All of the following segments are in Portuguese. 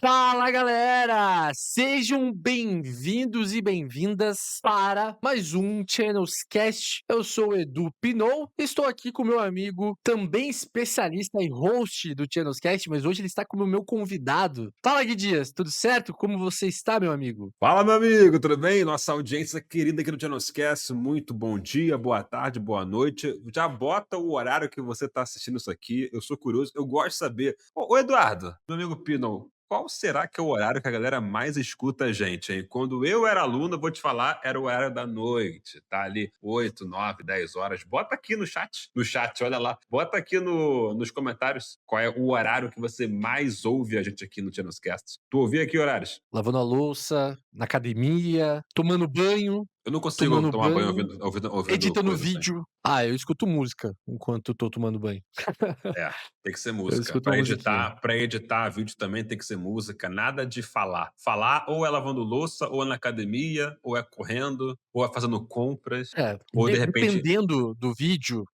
Fala galera! Sejam bem-vindos e bem-vindas para mais um Channels Cast. Eu sou o Edu Pinou, estou aqui com meu amigo, também especialista e host do Channels Cast, mas hoje ele está como meu convidado. Fala Gui Dias, tudo certo? Como você está, meu amigo? Fala, meu amigo, tudo bem? Nossa audiência querida aqui no Janoscast, muito bom dia, boa tarde, boa noite. Já bota o horário que você está assistindo isso aqui, eu sou curioso, eu gosto de saber. Ô Eduardo, meu amigo Pino, qual será que é o horário que a galera mais escuta a gente, hein? Quando eu era aluno, eu vou te falar, era o horário da noite, tá ali 8, 9, 10 horas. Bota aqui no chat, olha lá. Bota aqui nos comentários qual é o horário que você mais ouve a gente aqui no Janoscast. Tu ouvia aqui horários? Lavando a louça, na academia, tomando banho, Eu não consigo tomando tomar banho banho, ouvindo editando coisa assim. vídeo. Eu escuto música enquanto eu tô tomando banho. É, tem que ser Eu música. escuto uma musiquinha. Para editar vídeo também tem que ser música, nada de falar. Falar ou é lavando louça, ou é na academia, ou é correndo, ou é fazendo compras, É, ou de repente dependendo do vídeo,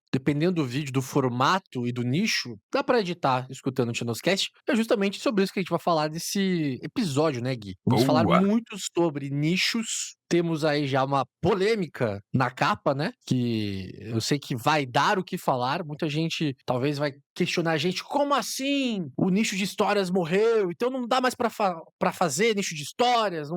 do formato e do nicho, dá pra editar escutando o Thanoscast. É justamente sobre isso que a gente vai falar nesse episódio, né, Gui? Vamos falar boa! muito sobre nichos. Temos aí já uma polêmica na capa, né? Que eu sei que vai dar o que falar. Muita gente talvez vai questionar a gente: como assim? O nicho de histórias morreu, então não dá mais pra fazer nicho de histórias,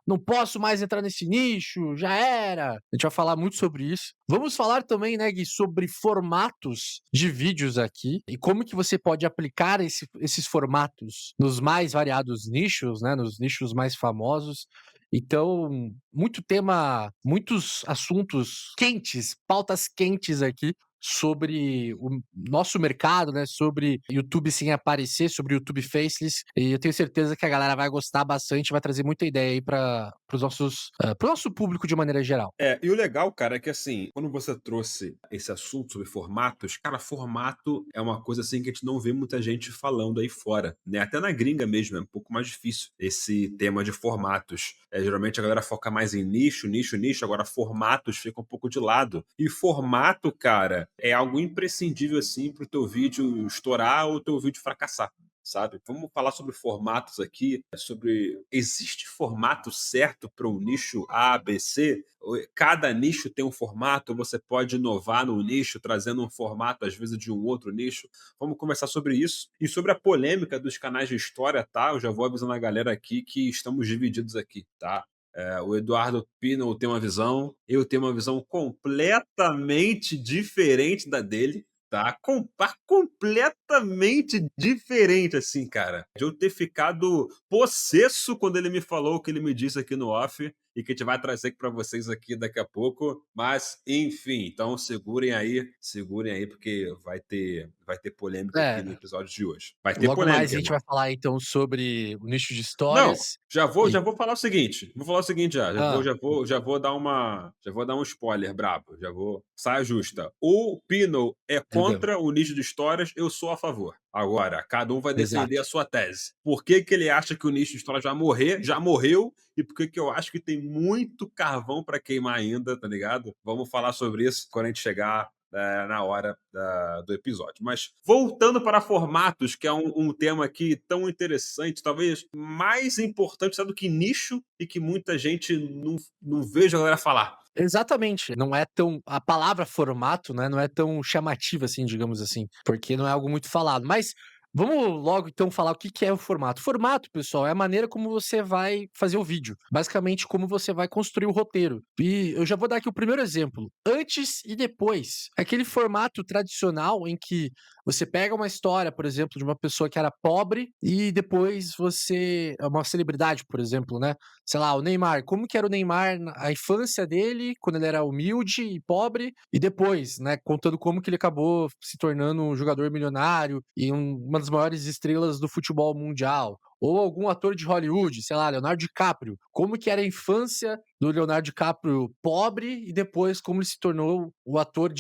não posso mais entrar nesse nicho, já era. A gente vai falar muito sobre isso. Vamos falar também, né, Gui, sobre formatos de vídeos aqui e como que você pode aplicar esses formatos nos mais variados nichos, né, nos nichos mais famosos. Então, muito tema, muitos assuntos quentes, pautas quentes aqui sobre o nosso mercado, né, sobre YouTube sem aparecer, sobre YouTube Faceless, e eu tenho certeza que a galera vai gostar bastante, vai trazer muita ideia aí para os nossos, para o nosso público de maneira geral. É, e o legal, cara, é que assim, quando você trouxe esse assunto sobre formatos, cara, formato é uma coisa assim que a gente não vê muita gente falando aí fora, né? Até na gringa mesmo, é um pouco mais difícil esse tema de formatos. Geralmente a galera foca mais em nicho, nicho, nicho, agora formatos fica um pouco de lado. E formato, cara, é algo imprescindível assim pro teu vídeo estourar ou teu vídeo fracassar. Sabe? Vamos falar sobre formatos aqui, sobre existe formato certo para o nicho A, B, C? Cada nicho tem um formato, você pode inovar no nicho, trazendo um formato, às vezes, de um outro nicho. Vamos conversar sobre isso. E sobre a polêmica dos canais de história, tá? Eu já vou avisando a galera aqui que estamos divididos aqui, tá? O Eduardo Pino tem uma visão, eu tenho uma visão completamente diferente da dele, tá? Completamente diferente, assim, cara. De eu ter ficado possesso quando ele me falou o que ele me disse aqui no off e que a gente vai trazer para vocês aqui daqui a pouco. Mas, enfim, então segurem aí, porque vai ter polêmica aqui no É, episódio de hoje. Vai ter logo mais polêmica, a gente irmão. vai falar então sobre o nicho de Não, histórias já vou e já vou falar o seguinte, vou falar o seguinte já, já vou hã, já vou já vou dar um spoiler brabo, já vou saia justa. O Pino é diga. contra o nicho de histórias, eu sou a favor. Agora, cada um vai defender Exato. a sua tese. Por que que ele acha que o nicho de histórias vai morrer, já morreu, e por que que eu acho que tem muito carvão pra queimar ainda, tá ligado? Vamos falar sobre isso quando a gente chegar, na hora do episódio. Mas voltando para formatos, que é um tema aqui tão interessante, talvez mais importante até do que nicho e que muita gente não vejo a galera falar. Exatamente, não é tão a palavra formato, né, não é tão chamativa assim, digamos assim, porque não é algo muito falado, mas vamos logo então falar o que que é o formato. Formato, pessoal, é a maneira como você vai fazer o vídeo, basicamente como você vai construir o roteiro. E eu já vou dar aqui o primeiro exemplo, antes e depois. Aquele formato tradicional em que você pega uma história, por exemplo, de uma pessoa que era pobre e depois você é uma celebridade, por exemplo, né, sei lá, o Neymar, como que era o Neymar a infância dele, quando ele era humilde e pobre, e depois, né, contando como que ele acabou se tornando um jogador milionário e uma das maiores estrelas do futebol mundial. Ou algum ator de Hollywood, sei lá, Leonardo DiCaprio. Como que era a infância do Leonardo DiCaprio pobre e depois como ele se tornou o ator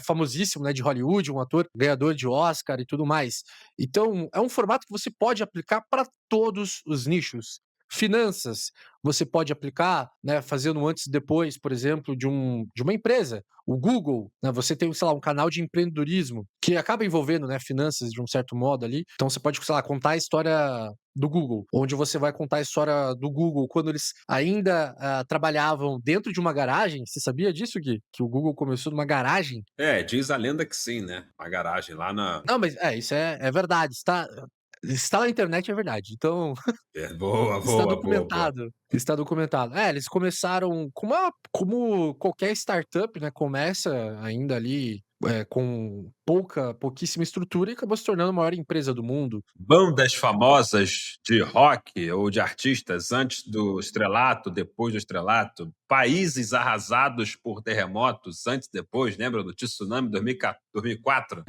famosíssimo, né, de Hollywood, um ator ganhador de Oscar e tudo mais. Então, é um formato que você pode aplicar para todos os nichos. Finanças, você pode aplicar, né, fazendo um antes e depois, por exemplo, de uma empresa. O Google, né, você tem, sei lá, um canal de empreendedorismo que acaba envolvendo, né, finanças de um certo modo ali. Então você pode, sei lá, contar a história do Google, onde você vai contar a história do Google quando eles ainda, trabalhavam dentro de uma garagem. Você sabia disso, Gui? Que o Google começou numa garagem? É, diz a lenda que sim, né? A garagem lá na. Não, mas isso é verdade, está na internet, é verdade. Então, É, boa, está boa, boa, boa. documentado, está documentado. É, eles começaram como qualquer startup, né, começa ainda ali, com pouquíssima estrutura e acabou se tornando a maior empresa do mundo. Bandas famosas de rock ou de artistas antes do estrelato, depois do estrelato, países arrasados por terremotos antes e depois, lembra do tsunami 2004?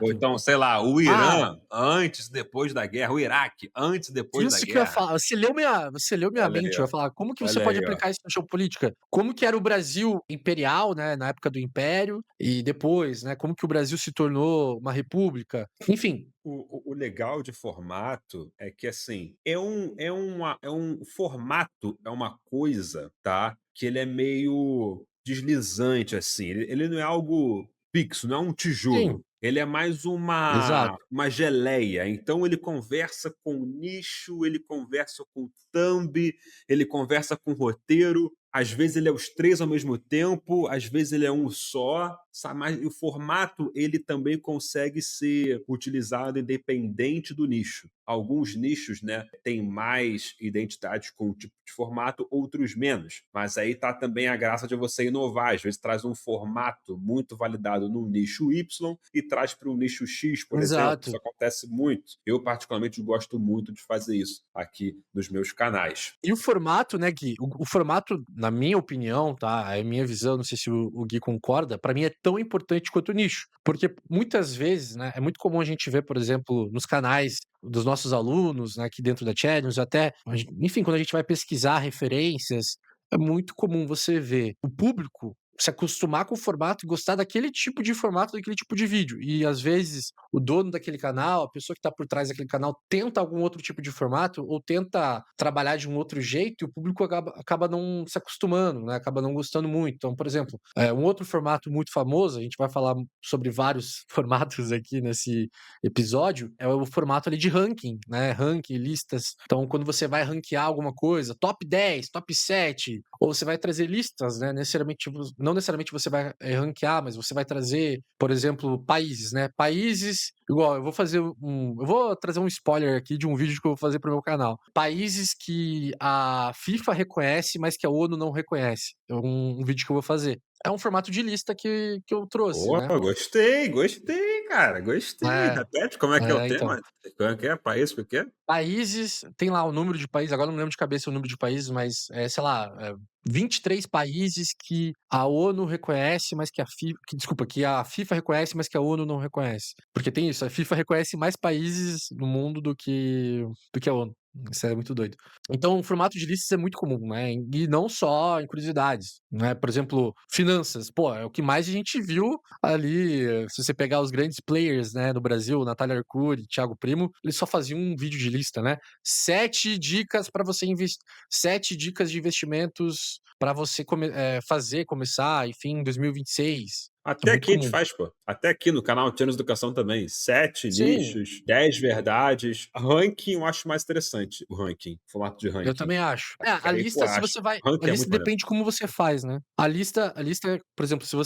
Ou Exato. então, sei lá, o Ah, Irã antes e depois da guerra, o Iraque antes e depois da isso que eu ia guerra. falar, você leu minha Olha aí, mente, eu ó. ia falar: "Como que você Olha pode aí, ó. aplicar isso na geopolítica?". Como que era o Brasil imperial, né, na época do império, e depois, né, como que o Brasil se tornou uma república, enfim. O legal de formato é que, assim, é um formato é uma coisa, tá, que ele é meio deslizante, assim, ele não é algo fixo, não é um tijolo, Sim, ele é mais uma exato. uma geleia, então ele conversa com o nicho, ele conversa com o thumb, ele conversa com o roteiro, às vezes ele é os 3 ao mesmo tempo, às vezes ele é um só, mas o formato ele também consegue ser utilizado independente do nicho. Alguns nichos, né, têm mais identidade com o tipo de formato, outros menos. Mas aí tá também a graça de você inovar. Às vezes traz um formato muito validado num nicho Y e traz para um nicho X, por exemplo. Isso Exato. acontece muito. Eu, particularmente, gosto muito de fazer isso aqui nos meus canais. E o formato, né, Gui, o formato, na minha opinião, tá, é a minha visão, não sei se o Gui concorda, pra mim é tão importante quanto o nicho. Porque muitas vezes, né, é muito comum a gente ver, por exemplo, nos canais dos nossos alunos, né, aqui dentro da Challenge, até, enfim, quando a gente vai pesquisar referências, é muito comum você ver o público se acostumar com o formato e gostar daquele tipo de formato, daquele tipo de vídeo. E às vezes o dono daquele canal, a pessoa que está por trás daquele canal, tenta algum outro tipo de formato ou tenta trabalhar de um outro jeito e o público acaba não se acostumando, né? Acaba não gostando muito. Então, por exemplo, um outro formato muito famoso, a gente vai falar sobre vários formatos aqui nesse episódio, é o formato ali de ranking, né? Ranking, listas. Então, quando você vai ranquear alguma coisa, top 10, top 7, ou você vai trazer listas, né? Não necessariamente você vai ranquear, mas você vai trazer, por exemplo, países, né? Países, igual, eu vou trazer um spoiler aqui de um vídeo que eu vou fazer pro meu canal. Países que a FIFA reconhece, mas que a ONU não reconhece. É um vídeo que eu vou fazer. É um formato de lista que eu trouxe, Pô, né? gostei, gostei, cara, gostei. É, Repete como é que é o então. tema? Como é que é? País, o que é? Países, tem lá o número de países, agora eu não lembro de cabeça o número de países, mas sei lá, 23 países que a ONU reconhece, mas que a FIFA reconhece, mas que a ONU não reconhece. Porque tem isso, a FIFA reconhece mais países no mundo do que a ONU. Isso é muito doido. Então, o formato de listas é muito comum, né? E não só em curiosidades, né? Por exemplo, finanças. Pô, é o que mais a gente viu ali. Se você pegar os grandes players, né, no Brasil, Natália Arcuri, Thiago Primo, eles só faziam um vídeo de lista, né? 7 dicas para você investir, 7 dicas de investimentos para você fazer, começar, enfim, em 2026. É Até muito aqui a gente comum. faz, pô. Até aqui no canal Tênis Educação também. 7 Sim, nichos, 10 verdades. Ranking eu acho mais interessante, o ranking, formato de eu ranking. também acho. Que A aí, pô, lista, se acho. você vai a Ranking é lista muito maneiro. depende de como você faz, né. A lista, por exemplo, se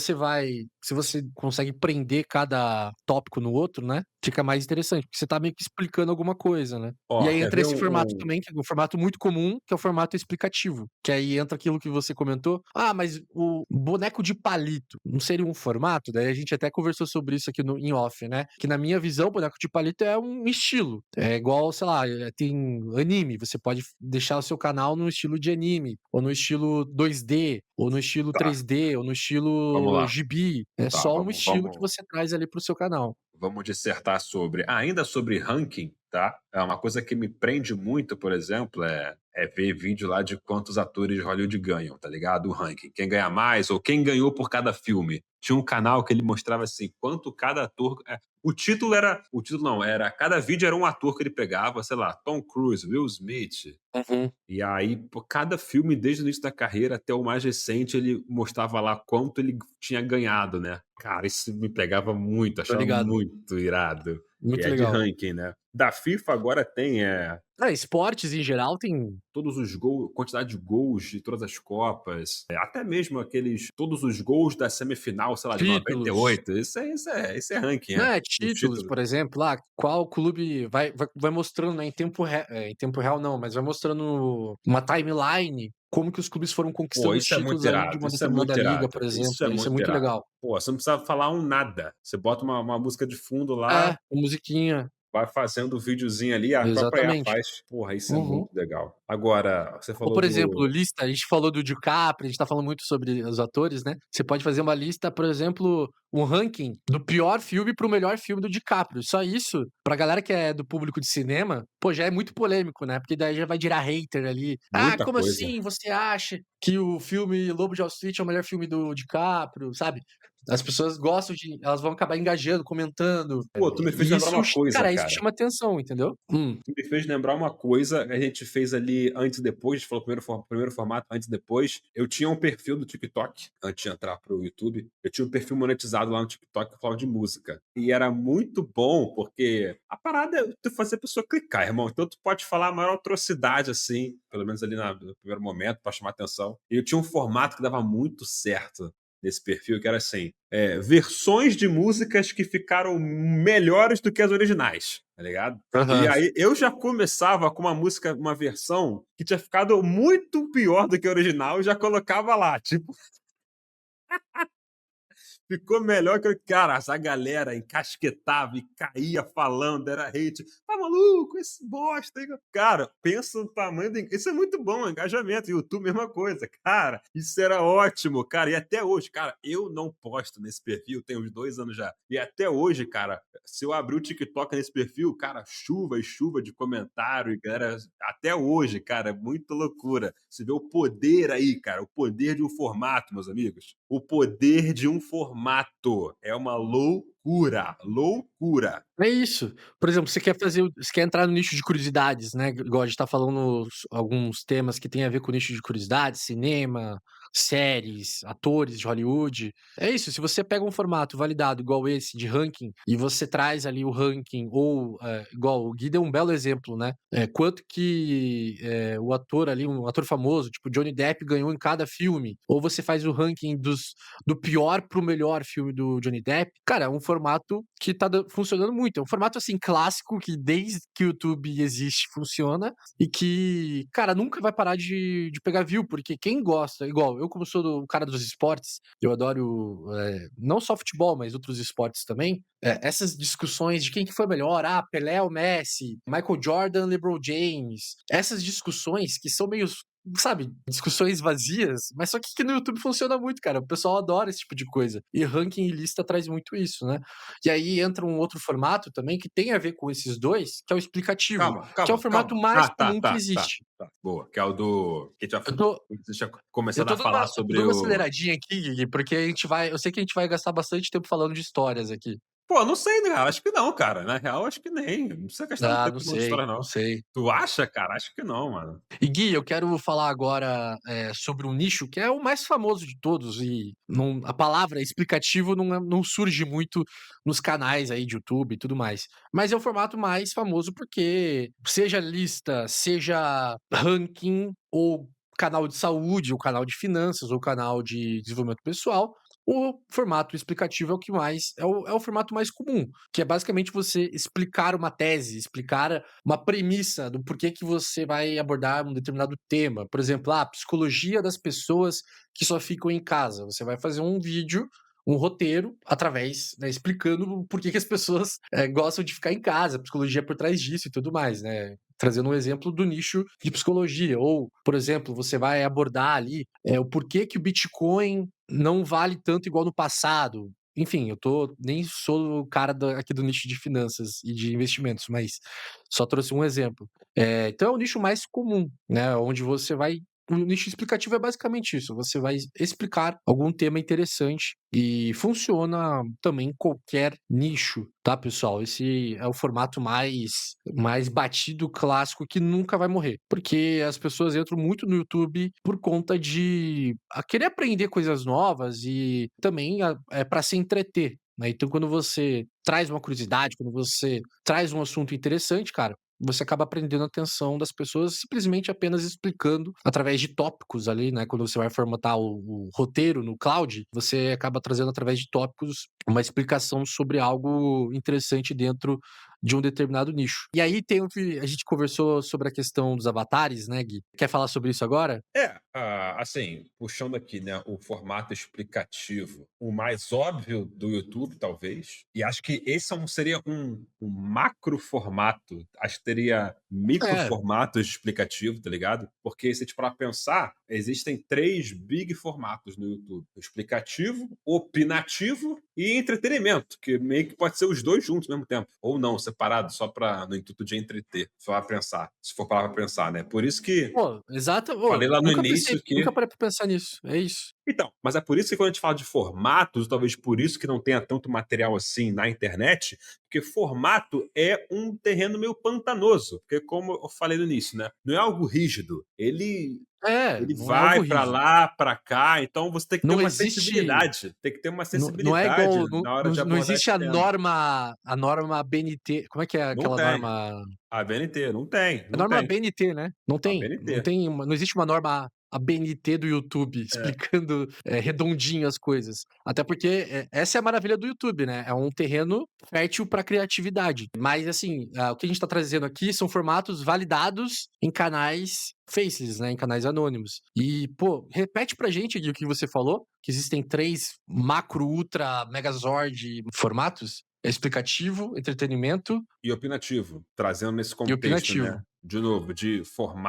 você consegue prender cada tópico no outro, né, fica mais interessante, porque você tá meio que explicando alguma coisa, né. E Ó, aí quer entra ver esse formato também, que é um formato muito comum, que é o formato explicativo, que aí entra aquilo que você comentou: "Ah, mas o boneco de palito não seria um formato?". Daí a gente até conversou sobre isso aqui no em off, né, que na minha visão, boneco de palito é um estilo. É igual, sei lá, tem anime, você pode deixar o seu canal no estilo de anime, ou no estilo 2D, ou no estilo Tá, 3D, ou no vamos estilo lá. gibi. É Tá, só um vamos estilo que vamos você traz ali para o seu canal. vamos dissertar sobre ainda sobre ranking, tá? É uma coisa que me prende muito, por exemplo, é ver vídeo lá de quantos atores de Hollywood ganham, tá ligado? O ranking. Quem ganha mais ou quem ganhou por cada filme. Tinha um canal que ele mostrava assim, quanto cada ator. O título era. O título não, era. Cada vídeo era um ator que ele pegava, sei lá, Tom Cruise, Will Smith. Uhum, E aí, por cada filme, desde o início da carreira até o mais recente, ele mostrava lá quanto ele tinha ganhado, né? Cara, isso me pegava muito, tô achava ligado. muito irado. E Muito é de legal. ranking, né? Da FIFA agora tem Esportes em geral tem todos os gols, quantidade de gols de todas as Copas, até mesmo todos os gols da semifinal, sei lá, de títulos. 98. Isso é ranking, Né, o títulos, título. por exemplo, lá, qual clube vai mostrando, né, em tempo real não, mas vai mostrando uma timeline, como que os clubes foram Pô, conquistando os isso é muito títulos ali de irado, uma isso é determinada muito liga, irado, por exemplo, isso é isso é muito muito irado. legal. Pô, você não precisa falar nada, você bota uma música de fundo lá, É, musiquinha, vai fazendo o videozinho ali, a própria IA exatamente. faz. Porra, isso é Uhum. muito legal. Agora, você Ou, falou por exemplo, do lista, a gente falou do DiCaprio, a gente tá falando muito sobre os atores, né, você pode fazer uma lista, por exemplo, um ranking do pior filme para o melhor filme do DiCaprio. Só isso, pra galera que é do público de cinema, pô, já é muito polêmico, né, porque daí já vai gerar hater ali. "Ah, muita como coisa. assim você acha que o filme Lobo de Wall Street é o melhor filme do DiCaprio?", sabe. As pessoas gostam de elas vão acabar engajando, comentando, Pô, tu me fez e lembrar isso uma coisa, cara, isso cara. chama atenção, entendeu. Tu me fez lembrar uma coisa, a gente fez ali antes e depois, a gente falou primeiro formato, antes e depois. Eu tinha um perfil do TikTok, antes de entrar pro YouTube, eu tinha um perfil monetizado lá no TikTok que falava de música. E era muito bom, porque a parada é tu fazer a pessoa clicar, irmão. Então tu pode falar a maior atrocidade, assim, pelo menos ali no primeiro momento, pra chamar atenção. E eu tinha um formato que dava muito certo nesse perfil, que era assim, versões de músicas que ficaram melhores do que as originais, tá ligado? E Aham. aí eu já começava com uma música, uma versão que tinha ficado muito pior do que a original e já colocava lá, tipo, ficou melhor que cara, essa galera encasquetava e caía falando, era hate. Tá maluco? Esse bosta aí. Cara, pensa no tamanho do. Isso é muito bom, engajamento. YouTube, mesma coisa. Cara, isso era ótimo, cara. E até hoje, cara, eu não posto nesse perfil, tem uns 2 anos já. E até hoje, cara, se eu abrir o TikTok nesse perfil, cara, chuva e chuva de comentário, e galera, até hoje, cara, é muita loucura. Você vê o poder aí, cara, o poder de um formato, meus amigos. O poder de um formato. É uma loucura, loucura. É isso. Por exemplo, você quer entrar no nicho de curiosidades, né, igual a gente tá falando alguns temas que tem a ver com o nicho de curiosidades, cinema, séries, atores de Hollywood. É isso, se você pega um formato validado igual esse de ranking, e você traz ali o ranking ou, igual o Gui deu um belo exemplo, né, quanto que, o ator ali, um ator famoso, tipo Johnny Depp ganhou em cada filme, ou você faz o ranking do pior pro melhor filme do Johnny Depp, cara, é um formato que tá funcionando muito. É um formato, assim, clássico, que desde que o YouTube existe funciona e que, cara, nunca vai parar de pegar view, porque quem gosta, igual eu, como sou do cara dos esportes, eu adoro não só futebol, mas outros esportes também. Essas discussões de quem que foi melhor, Pelé ou Messi, Michael Jordan, LeBron James, essas discussões que são meio, sabe, discussões vazias, mas só que no YouTube funciona muito, cara. O pessoal adora esse tipo de coisa. E ranking e lista traz muito isso, né? E aí entra um outro formato também que tem a ver com esses dois, que é o explicativo, Calma, que é o calma, formato calma. mais Ah, tá, comum que tá, tá, existe. tá. Boa. Que é o do. Que a gente Eu tô, tinha eu começado tô a falar eu tô sobre dando uma o. aceleradinha aqui, Gui, porque eu sei que a gente vai gastar bastante tempo falando de histórias aqui. Pô, não sei, né? Acho que não, cara. Na real, acho que nem. Não precisa gastar muito Ah, tempo não falando de sei, história, não não. sei. Tu acha, cara? Acho que não, mano. E Gui, eu quero falar agora sobre um nicho que é o mais famoso de todos e a palavra explicativo não surge muito nos canais aí de YouTube e tudo mais. Mas é o formato mais famoso porque seja lista, seja ranking ou canal de saúde, ou canal de finanças, ou canal de desenvolvimento pessoal, o formato explicativo é o que mais é o formato mais comum, que é basicamente você explicar uma tese, explicar uma premissa do porquê que você vai abordar um determinado tema. Por exemplo, a psicologia das pessoas que só ficam em casa. Você vai fazer um vídeo, um roteiro, através, né, explicando por que que as pessoas gostam de ficar em casa, a psicologia por trás disso e tudo mais, né? Trazendo um exemplo do nicho de psicologia. Ou, por exemplo, você vai abordar ali o porquê que o Bitcoin não vale tanto igual no passado. enfim, eu tô nem sou o cara aqui do nicho de finanças e de investimentos, mas só trouxe um exemplo. Então é o nicho mais comum, né, onde você vai o nicho explicativo é basicamente isso, você vai explicar algum tema interessante e funciona também em qualquer nicho, tá, pessoal? Esse é o formato mais batido, clássico, que nunca vai morrer, porque as pessoas entram muito no YouTube por conta de querer aprender coisas novas e também para se entreter, né? Então, quando você traz uma curiosidade, quando você traz um assunto interessante, cara, você acaba prendendo a atenção das pessoas simplesmente apenas explicando através de tópicos ali, né? Quando você vai formatar o roteiro no cloud, você acaba trazendo através de tópicos uma explicação sobre algo interessante dentro de um determinado nicho. E aí tem o que a gente conversou sobre a questão dos avatares, né, Gui? Quer falar sobre isso agora? Assim, puxando aqui, né, o formato explicativo, o mais óbvio do YouTube, talvez, e acho que esse seria um macro formato, acho que teria micro É, formatos explicativos, tá ligado? Porque se a gente parar pra pensar, existem 3 big formatos no YouTube: o explicativo, opinativo e entretenimento, que meio que pode ser os dois juntos ao mesmo tempo, ou não, separado, só para no intuito de entreter, só a pensar, se for parar pra pensar, né? Por isso que pô, exato, falei lá no início nunca que parei pra pensar nisso, é isso. então, mas é por isso que quando a gente fala de formatos, talvez por isso que não tenha tanto material assim na internet, porque formato é um terreno meio pantanoso, porque como eu falei no início, né, não é algo rígido, É, ele não é algo vai para rígido. lá, para cá, então você tem que ter Não uma existe sensibilidade, tem que ter uma não é sensibilidade igual na hora de não abordar existe esse tema. a norma BNT, como é que é Não aquela tem. norma? A BNT, não tem, É não norma tem. BNT, né? Não A tem não BNT. tem uma não existe uma norma ABNT do YouTube É. explicando, redondinho as coisas. Até porque, essa é a maravilha do YouTube, né, é um terreno fértil pra criatividade. Mas assim, o que a gente tá trazendo aqui são formatos validados em canais faceless, né, em canais anônimos. E, pô, repete pra gente Gui, o que você falou, que existem 3 macro, ultra, megazord formatos? Explicativo, entretenimento E opinativo, trazendo nesse e contexto, opinativo. né, de novo, de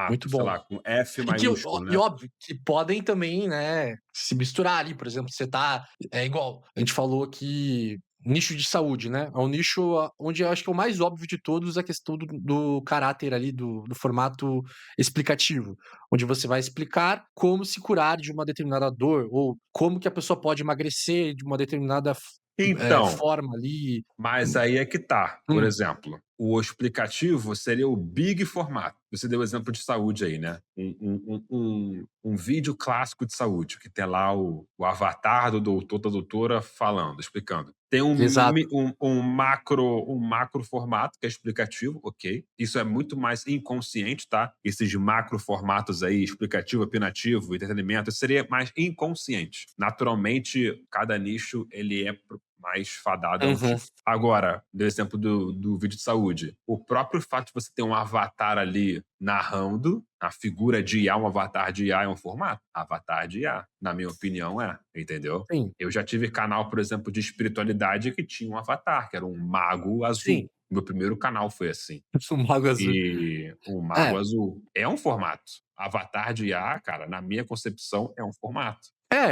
Muito formato, sei bom. lá, com F E que maiúsculo, e né. óbvio que podem também, né, se misturar ali, por exemplo, você tá é igual, a gente falou que nicho de saúde, né, é um nicho onde eu acho que é o mais óbvio de todos a questão do caráter ali, do formato explicativo, onde você vai explicar como se curar de uma determinada dor, ou como que a pessoa pode emagrecer de uma determinada Então, forma ali. mas aí é que tá, por Hum, exemplo, o explicativo seria o big formato. Você deu o exemplo de saúde aí, né, um vídeo clássico de saúde, que tem lá o avatar do doutor, da doutora falando, explicando. Tem exato. um macro formato que é explicativo, ok. Isso é muito mais inconsciente, tá? Esses macro formatos aí, explicativo, opinativo, entretenimento, isso seria mais inconsciente. Naturalmente, cada nicho ele é mais fadado a um Uhum. tipo. Agora, deu exemplo do vídeo de saúde. O próprio fato de você ter um avatar ali narrando, a figura de IA, um avatar de IA é um formato? Avatar de IA, na minha opinião, entendeu? Sim, Eu já tive canal, por exemplo, de espiritualidade que tinha um avatar, que era um mago azul. sim. Meu primeiro canal foi assim. O Mago Azul. E o mago É. azul é um formato. Avatar de IA, cara, na minha concepção, é um formato.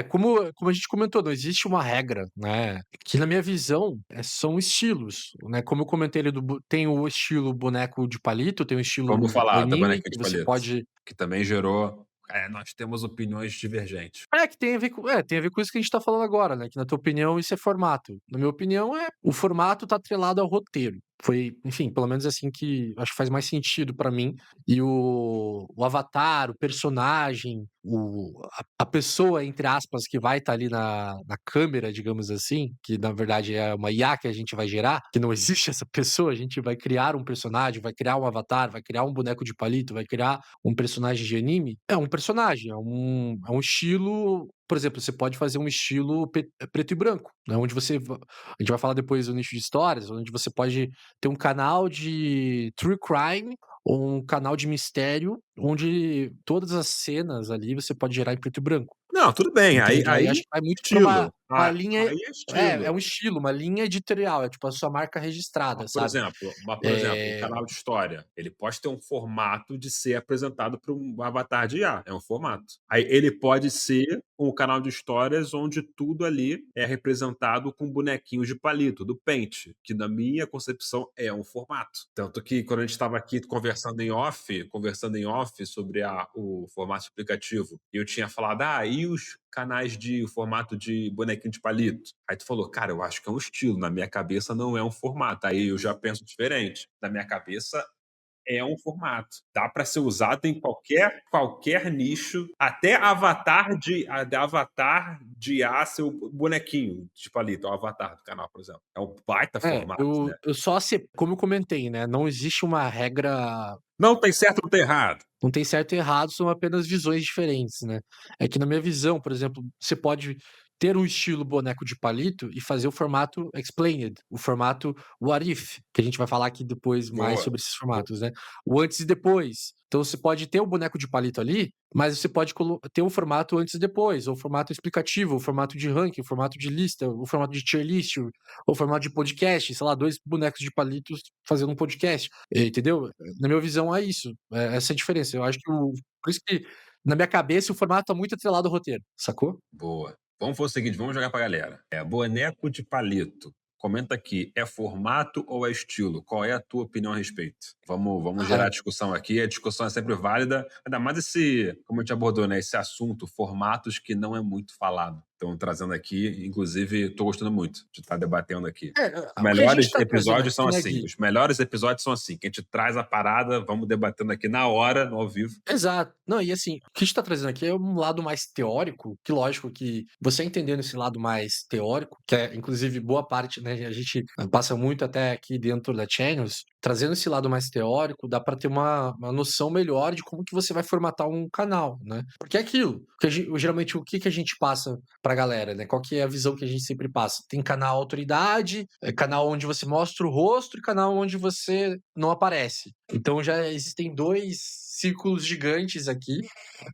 Como a gente comentou, não existe uma regra, né, que na minha visão, são estilos, né, como eu comentei ali tem o estilo boneco de palito, tem o estilo Vamos falar da anime, bonequinha que de você palito, pode que também gerou. Nós temos opiniões divergentes. que tem a ver tem a ver com isso que a gente tá falando agora, né, que na tua opinião isso é formato. Na minha opinião o formato tá atrelado ao roteiro. Foi, enfim, pelo menos assim que acho que faz mais sentido pra mim. E o avatar, o personagem, a pessoa, entre aspas, que vai estar ali na câmera, digamos assim, que na verdade é uma IA que a gente vai gerar, que não existe essa pessoa, a gente vai criar um personagem, vai criar um avatar, vai criar um boneco de palito, vai criar um personagem de anime, é um personagem, é um estilo. Por exemplo, você pode fazer um estilo preto e branco, né, onde a gente vai falar depois do nicho de histórias, onde você pode ter um canal de true crime ou um canal de mistério, onde todas as cenas ali você pode gerar em preto e branco. Não, tudo bem, Entende? Aí acho que vai muito pra estilo. uma linha Aí é é estilo. um estilo, uma linha editorial, é tipo a sua marca registrada, sabe. Mas, por exemplo, um Eh canal de história, ele pode ter um formato de ser apresentado por um avatar de IA, é um formato. Aí ele pode ser um canal de histórias onde tudo ali é representado com bonequinhos de palito, do Paint, que na minha concepção é um formato. Tanto que quando a gente estava aqui conversando em off sobre o formato explicativo, e eu tinha falado: "Ah, e os canais de formato de bonequinho de palito?". Aí tu falou: "Cara, eu acho que é um estilo, na minha cabeça não é um formato". Aí eu já penso diferente. Na minha cabeça é um formato. Dá para ser usado em qualquer nicho, até avatar de IA ser o bonequinho de palito, é o avatar do canal, por exemplo. É um baita É, formato, eu né. eu só ace como eu comentei, né, não existe uma regra, Não tem certo, não tem errado. não tem certo e errado, são apenas visões diferentes, né. É que na minha visão, por exemplo, você pode ter um estilo boneco de palito e fazer o formato explained, o formato what if, que a gente vai falar aqui depois mais Boa, sobre esses boa. formatos, né. O antes e depois. Então você pode ter o boneco de palito ali, mas você pode ter o formato antes e depois, ou formato explicativo, o formato de ranking, o formato de lista, o formato de tier list, ou formato de podcast, sei lá, 2 bonecos de palitos fazendo um podcast, entendeu? Na minha visão é isso, é essa a diferença. Eu acho que por isso que, na minha cabeça, o formato tá muito atrelado ao roteiro, sacou? Boa. Vamos fazer o seguinte, vamos jogar pra galera. Boneco de palito. Comenta aqui, é formato ou é estilo? Qual é a tua opinião a respeito? Vamos gerar Ah, discussão aqui. A discussão é sempre válida, ainda mais como a gente abordou, né? Esse assunto, formatos que não é muito falado. Então, trazendo aqui, inclusive, estou gostando muito de estar debatendo aqui. Os o que a gente melhores tá trazendo episódios são aqui, né, assim. Gui. Os melhores episódios são assim, que a gente traz a parada, vamos debatendo aqui na hora, no ao vivo. Exato. Não, e assim, o que a gente tá trazendo aqui é um lado mais teórico, que lógico que você entendendo esse lado mais teórico, que é inclusive boa parte, né, a gente passa muito até aqui dentro da Channels, trazendo esse lado mais teórico, dá pra ter uma noção melhor de como que você vai formatar um canal, né. Porque é aquilo, que geralmente o que que a gente passa pra galera, né, qual que é a visão que a gente sempre passa? Tem canal autoridade, canal onde você mostra o rosto e canal onde você não aparece. Então já existem 2 círculos gigantes aqui,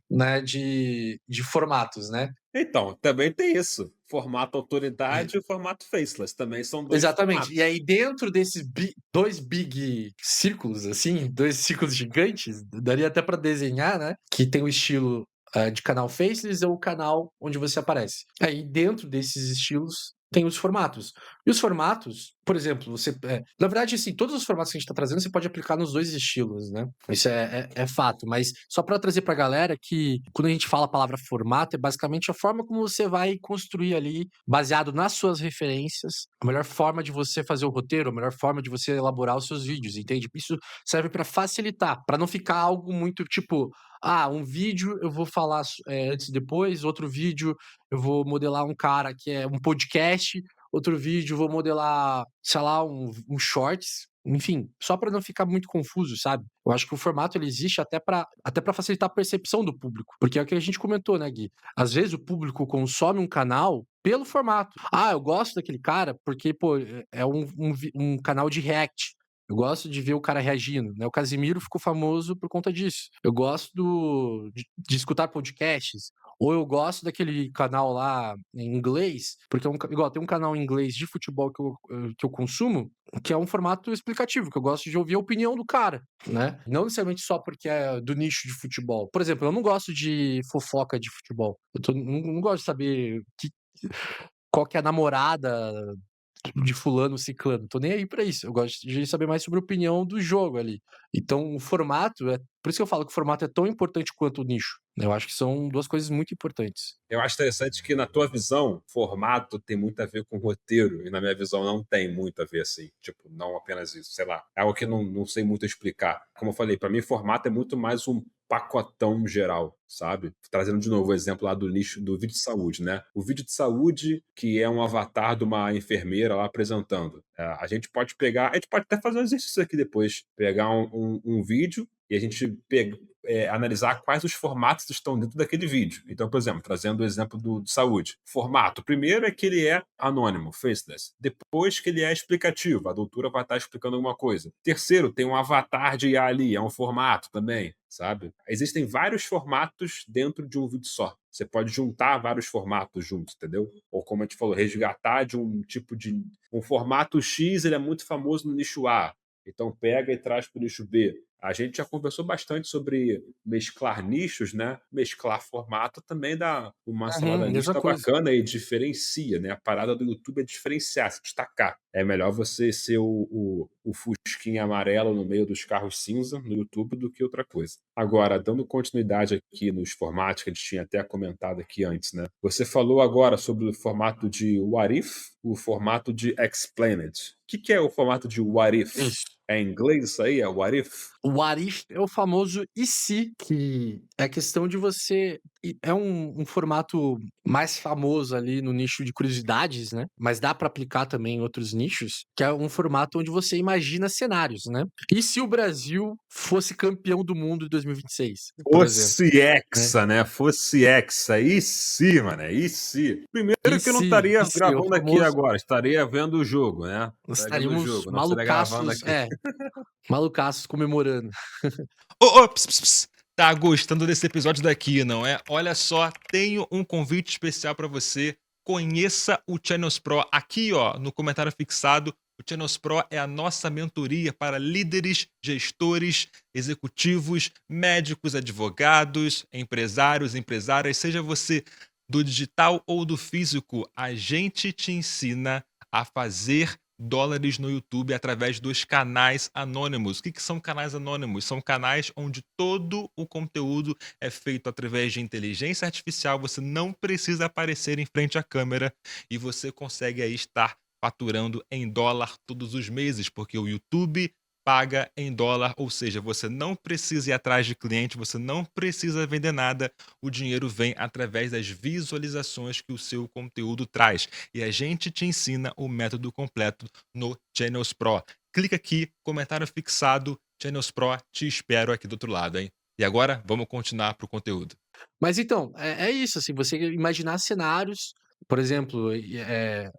né, de formatos, né. Então, também tem isso. Formato E autoridade e o formato faceless, também são 2 exatamente. E formatos. aí dentro desses 2 big círculos, assim, 2 círculos gigantes, daria até para desenhar, né, que tem o estilo, de canal faceless ou canal onde você aparece. Aí dentro desses estilos tem os formatos. E os formatos, por exemplo, na verdade, assim, todos os formatos que a gente tá trazendo, você pode aplicar nos 2 estilos, né. Isso é fato, mas só para trazer pra galera que quando a gente fala a palavra formato, é basicamente a forma como você vai construir ali, baseado nas suas referências, a melhor forma de você fazer o roteiro, a melhor forma de você elaborar os seus vídeos, entende? Isso serve para facilitar, para não ficar algo muito tipo, um vídeo eu vou falar antes e depois, outro vídeo eu vou modelar um cara que é um podcast, outro vídeo eu vou modelar, sei lá, um shorts, enfim, só para não ficar muito confuso, sabe? Eu acho que o formato ele existe até para facilitar a percepção do público, porque é o que a gente comentou, né, Gui? Às vezes o público consome um canal pelo formato. Eu gosto daquele cara porque, pô, é um canal de react. Eu gosto de ver o cara reagindo, né? O Casimiro ficou famoso por conta disso. Eu gosto de escutar podcasts, ou eu gosto daquele canal lá em inglês, porque igual tem um canal em inglês de futebol que eu consumo, que é um formato explicativo, que eu gosto de ouvir a opinião do cara, né? Não necessariamente só porque é do nicho de futebol. Por exemplo, eu não gosto de fofoca de futebol. Não gosto de saber qual que é a namorada de fulano, ciclano, tô nem aí pra isso, eu gosto de saber mais sobre a opinião do jogo ali. Então o formato por isso que eu falo que o formato é tão importante quanto o nicho, né, eu acho que são 2 coisas muito importantes. Eu acho interessante que, na tua visão, formato tem muito a ver com roteiro, e na minha visão não tem muito a ver assim. Tipo, não apenas isso, sei lá. É algo que não sei muito explicar. Como eu falei, para mim, formato é muito mais um pacotão geral, sabe? Trazendo de novo o exemplo lá do nicho do vídeo de saúde, né? O vídeo de saúde, que é um avatar de uma enfermeira lá apresentando. A gente pode pegar, a gente pode até fazer um exercício aqui depois, pegar um vídeo e a gente analisar quais os formatos estão dentro daquele vídeo. Então, por exemplo, trazendo o exemplo de saúde. Formato. Primeiro é que ele é anônimo, faceless. Depois que ele é explicativo, a doutora vai estar explicando alguma coisa. Terceiro, tem um avatar de IA ali, é um formato também, sabe? Existem vários formatos dentro de um vídeo só. Você pode juntar vários formatos juntos, entendeu? Ou como a gente falou, resgatar de um tipo de um formato X, ele é muito famoso no nicho A, então pega e traz para o nicho B. A gente já conversou bastante sobre mesclar nichos, né? Mesclar formato também dá uma salada Mesma mista coisa. bacana e diferencia, né? A parada do YouTube é diferenciar, se destacar. É melhor você ser o fusquinha amarelo no meio dos carros cinza no YouTube do que outra coisa. Agora, dando continuidade aqui nos formatos que a gente tinha até comentado aqui antes, né? Você falou agora sobre o formato de What If, o formato de Explained. O que é o formato de What If? Isso. É em inglês isso aí? É What If? O what if é o famoso "e se", que é a questão de você é um formato mais famoso ali no nicho de curiosidades, né, mas dá pra aplicar também em outros nichos, que é um formato onde você imagina cenários, né. E se o Brasil fosse campeão do mundo em 2026, por exemplo, Fosse né. Hexa, né? Fosse Hexa. E se, mano? E se? E Primeiro que eu não se estaria e se, é o gravando aqui famoso agora, estaria vendo o jogo, né? Estaria vendo o estaríamos jogo, não estaria gravando malucaços aqui. é, malucaços comemorando. Ô, ô, ps, ps, ps. Tá gostando desse episódio daqui, não é? Olha só, tenho um convite especial pra você. Conheça o Channels Pro aqui, ó, no comentário fixado. O Channels Pro é a nossa mentoria para líderes, gestores, executivos, médicos, advogados, empresários, empresárias, seja você do digital ou do físico, a gente te ensina a fazer dólares no YouTube através dos canais anônimos. O que são canais anônimos? São canais onde todo o conteúdo é feito através de inteligência artificial, você não precisa aparecer em frente à câmera e você consegue aí estar faturando em dólar todos os meses, porque o YouTube paga em dólar, ou seja, você não precisa ir atrás de cliente, você não precisa vender nada, o dinheiro vem através das visualizações que o seu conteúdo traz. E a gente te ensina o método completo no Channels Pro. Clica aqui, comentário fixado, Channels Pro, te espero aqui do outro lado, hein? E agora, vamos continuar pro conteúdo. Mas então, é isso, assim, você imaginar cenários, por exemplo, esse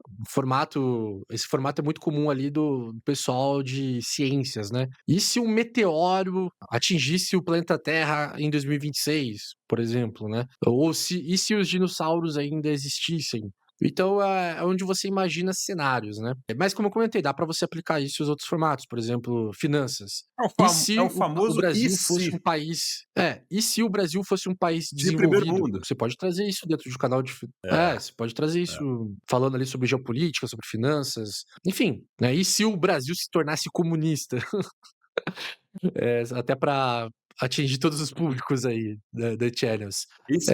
formato é muito comum ali do pessoal de ciências, né. E se um meteoro atingisse o planeta Terra em 2026, por exemplo, né, ou se os dinossauros ainda existissem? Então é onde você imagina cenários, né. Mas como eu comentei, dá para você aplicar isso em outros formatos, por exemplo, finanças. E É se o o famoso e Brasil fosse um se país e se o Brasil fosse um país de primeiro desenvolvido? mundo. Você pode trazer isso dentro de canal de É, você pode trazer isso é. falando ali sobre geopolítica, sobre finanças, enfim, né. E se o Brasil se tornasse comunista? Até para atingir todos os públicos aí da channels. E se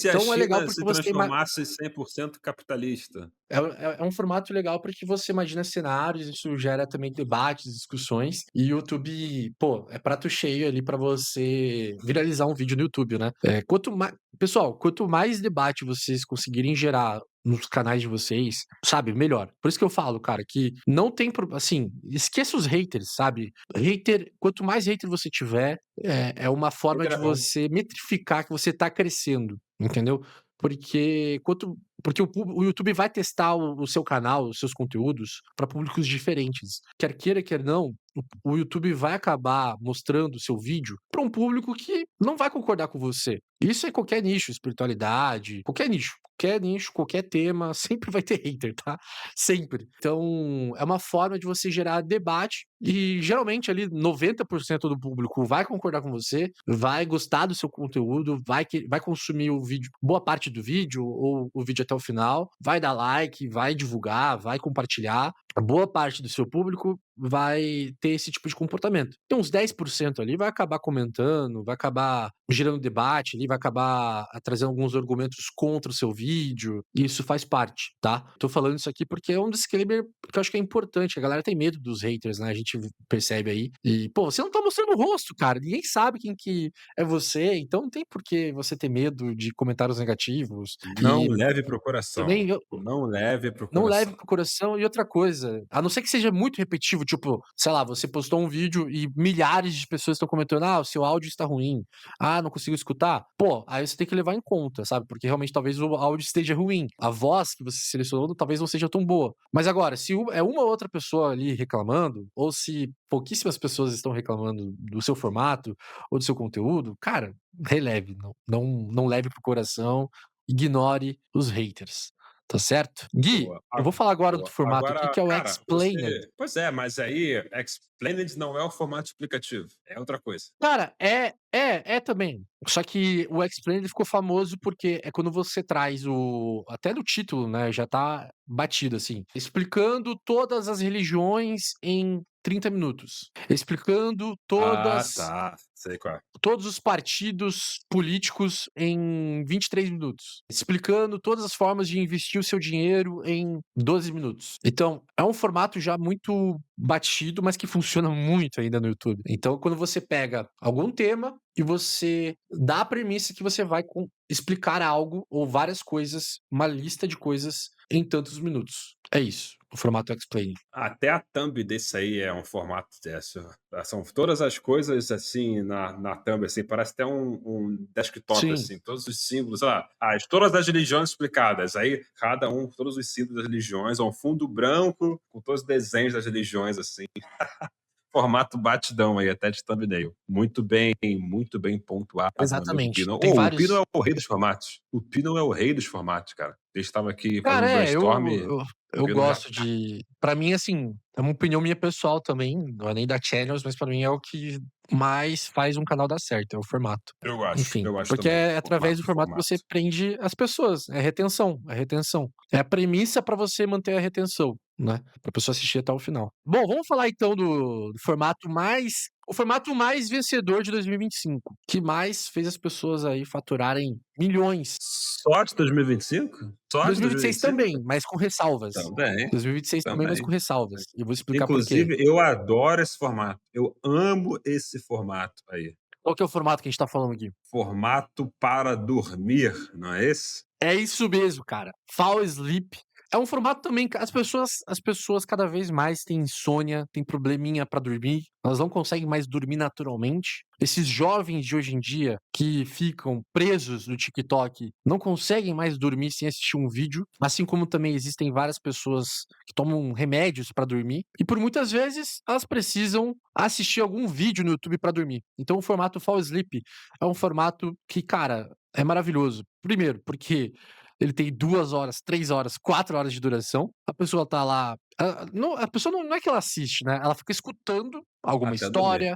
a Então é legal China porque se você transformasse 100% capitalista? é um formato legal porque você imagina cenários, isso gera também debates, discussões, e o YouTube, pô, é prato cheio ali pra você viralizar um vídeo no YouTube, né. Pessoal, quanto mais debate vocês conseguirem gerar nos canais de vocês, sabe, melhor. Por isso que eu falo, cara, que não tem assim, esqueça os haters, sabe. Quanto mais hater você tiver, é uma forma de você metrificar que você tá crescendo, entendeu. Porque o YouTube vai testar o seu canal, os seus conteúdos para públicos diferentes. Quer queira, quer não, o YouTube vai acabar mostrando o seu vídeo para um público que não vai concordar com você. Isso é qualquer nicho, espiritualidade, qualquer nicho, qualquer tema, sempre vai ter hater, tá? Sempre. Então, é uma forma de você gerar debate e geralmente ali 90% do público vai concordar com você, vai gostar do seu conteúdo, vai consumir o vídeo, boa parte do vídeo ou o vídeo até o final, vai dar like, vai divulgar, vai compartilhar. A boa parte do seu público vai ter esse tipo de comportamento. Tem uns 10% ali vai acabar comentando, vai acabar gerando debate ali, vai acabar trazendo alguns argumentos contra o seu vídeo, e isso faz parte, tá? Tô falando isso aqui porque é um disclaimer que eu acho que é importante, a galera tem medo dos haters, né, a gente percebe aí. E, pô, você não tá mostrando o rosto, cara, ninguém sabe quem que é você, então não tem por que você ter medo de comentários negativos, Não e leve para o coração. também Não leve para o não leve coração. pro coração. E outra coisa, coisa, a não ser que seja muito repetitivo, tipo, sei lá, você postou um vídeo e milhares de pessoas estão comentando: "Ah, o seu áudio está ruim. Ah, não consigo escutar". Pô, aí você tem que levar em conta, sabe, porque realmente talvez o áudio esteja ruim. A voz que você selecionou talvez não seja tão boa. Mas agora, se é uma outra pessoa ali reclamando, ou se pouquíssimas pessoas estão reclamando do seu formato ou do seu conteúdo, cara, releve, não leve pro coração, ignore os haters, tá certo? Gui, Boa, eu vou falar agora do boa. formato aqui Agora, que é o cara, explained. pois é, mas aí explained não é o formato explicativo, é outra coisa. Cara, é também. Só que o explained ficou famoso porque é quando você traz até no título, né, já tá batido assim, explicando todas as religiões em 30 minutos, explicando Ah, tá, sei qual é. todos os partidos políticos em 23 minutos, explicando todas as formas de investir o seu dinheiro em 12 minutos. Então, é um formato já muito batido, mas que funciona muito ainda no YouTube. Então, quando você pega algum tema e você dá a premissa que você vai explicar algo ou várias coisas, uma lista de coisas em tantos minutos. É isso, o formato explain. Até a thumb desse aí é um formato desse. São todas as coisas assim na thumb, assim, parece até um desktop, Sim. assim, todos os símbolos, sei lá, todas as religiões explicadas. Aí, cada um, todos os símbolos das religiões, um fundo branco com todos os desenhos das religiões, assim. Formato batidão aí, até de thumbnail. Muito bem pontuado, meu amigo Exatamente. Pino. Tem O Pino vários. é o rei dos formatos. O Pino é o rei dos formatos, cara. Ele estava aqui fazendo Cara, brainstorm, eu Pino já gosto de. Pra mim, assim, é uma opinião minha pessoal também, não é nem da Channels, mas pra mim é o que mais faz um canal dar certo, é o formato. Enfim, eu acho porque também. é através do formato que você prende as pessoas, é retenção, é retenção. É a premissa pra você manter a retenção, né? Pra pessoa assistir até o final. Bom, vamos falar então do formato mais. O formato mais vencedor de 2025, que mais fez as pessoas aí faturarem milhões. Só de 2025? Só de 2026 também, 2025? mas com ressalvas. Também, 2026 também, mas com também. ressalvas. E vou explicar por quê. Inclusive, eu adoro esse formato. Eu amo esse formato aí. Qual que é o formato que a gente tá falando aqui? Formato para dormir, não é esse? É isso mesmo, cara. Fall Sleep. É um formato também que as pessoas cada vez mais têm insônia, têm probleminha pra dormir, elas não conseguem mais dormir naturalmente. Esses jovens de hoje em dia que ficam presos no TikTok não conseguem mais dormir sem assistir um vídeo, assim como também existem várias pessoas que tomam remédios pra dormir e por muitas vezes elas precisam assistir algum vídeo no YouTube pra dormir. Então o formato Fall Sleep é um formato que, cara, é maravilhoso. Primeiro, porque ele tem 2 horas, 3 horas, 4 horas de duração. A pessoa tá lá. A pessoa não é que ela assiste, né? Ela fica escutando alguma Até dormir. história,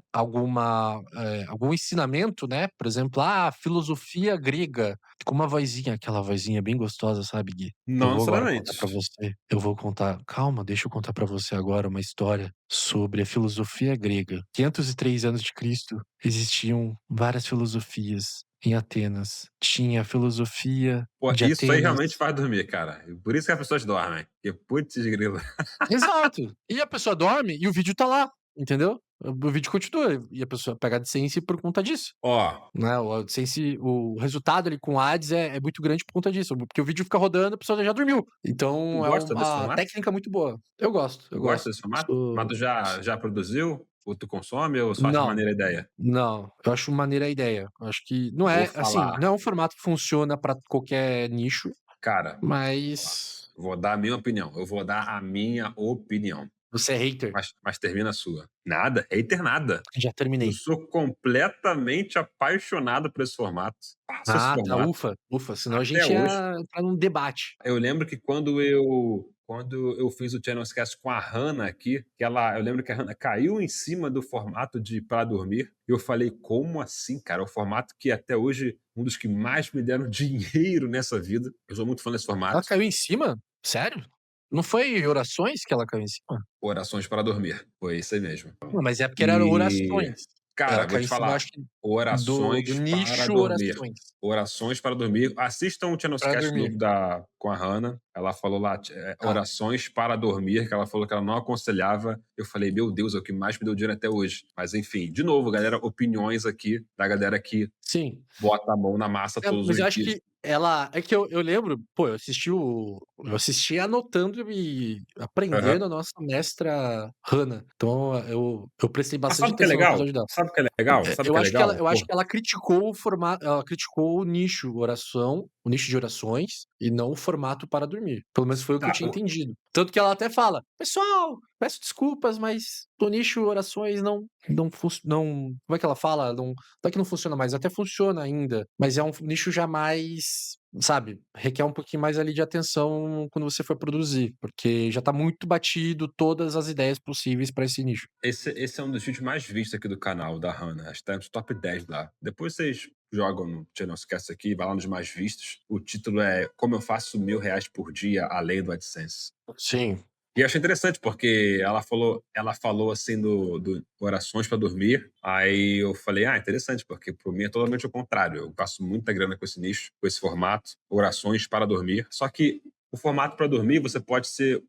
algum ensinamento, né? Por exemplo, filosofia grega. Com uma vozinha, aquela vozinha bem gostosa, sabe, Gui? Eu Não vou agora necessariamente. contar pra você. Eu vou contar. Calma, deixa eu contar pra você agora uma história sobre a filosofia grega. 503 anos de Cristo, existiam várias filosofias em Atenas. Tinha a filosofia Pô, de isso aí Atenas. realmente faz dormir, cara. Por isso que as pessoas dormem. Porque, putz, grila. Exato. E a pessoa dorme e o vídeo tá lá, entendeu? O vídeo continua e a pessoa pega a AdSense por conta disso, Ó, né? O AdSense, o resultado ali com ads é muito grande por conta disso, porque o vídeo fica rodando, a pessoa já dormiu. tu Então é gosta desse uma formato? técnica muito boa. Eu gosto, Tu eu gosta gosto. desse formato? Mas Sou tu já produziu? Ou tu consome? Ou só acha Não, maneira a ideia? não, eu acho maneira a ideia. Eu acho que não Vou é, assim, falar. não é um formato que funciona pra qualquer nicho, Cara, ó, mas vou dar a minha opinião. Eu vou dar a minha opinião. você é hater. Mas termina a sua. Nada, hater nada. Já Eu terminei. sou completamente apaixonado por esse formato. Faço esse Ah, tá, formato ufa, ufa, senão a até gente hoje. ia entrar num debate. Eu lembro que quando eu fiz o Channels Cast com a Hannah aqui, eu lembro que a Hannah caiu em cima do formato de Pra Dormir, e eu falei, como assim, cara? O formato que até hoje um dos que mais me deram dinheiro nessa vida. Eu sou muito fã desse Ela formato. caiu em cima? Sério? Não foi orações que ela caiu em cima? Orações para dormir. Foi isso aí mesmo. Não, mas é porque eram E, orações. Ela cara, vou caiu te em cima, eu falar. acho que do Orações para nicho dormir. orações, Orações para dormir. Assistam o Channels pra Cast dormir. novo com a Hannah. Ela falou lá, Tá. orações para dormir, que ela falou que ela não aconselhava. Eu falei, meu Deus, é o que mais me deu dinheiro até hoje. Mas enfim, de novo, galera, opiniões aqui da galera que Sim. bota a mão na massa todos Mas os eu acho dias. que ela é que eu lembro, pô, eu assisti anotando e aprendendo Aham. a nossa mestra Hannah. Então eu prestei Mas bastante sabe o que é atenção no legal? episódio dela. Sabe o que é legal? Sabe o que é legal? Eu acho Pô, que ela criticou o formato, ela criticou o nicho oração, o nicho de orações, e não o formato para dormir. Pelo menos foi o que eu tá, tinha entendido. Tanto que ela até fala: "Pessoal, peço desculpas, mas o nicho orações não, como é que ela fala? Não é que não funciona mais, até funciona ainda, mas é um nicho já mais, sabe, requer um pouquinho mais ali de atenção quando você for produzir, porque já tá muito batido todas as ideias possíveis para esse nicho". esse é um dos vídeos mais vistos aqui do canal da Hannah. Acho que tá nos top 10 lá. Depois vocês jogam no Channelscast aqui, vai lá nos mais vistos. O título é Como eu faço R$ 1.000 por dia além do AdSense. Sim. E eu achei interessante, porque ela falou assim do orações para dormir. Aí eu falei, interessante, porque para mim é totalmente o contrário. Eu gasto muita grana com esse nicho, com esse formato, orações para dormir. Só que o formato para dormir você pode ser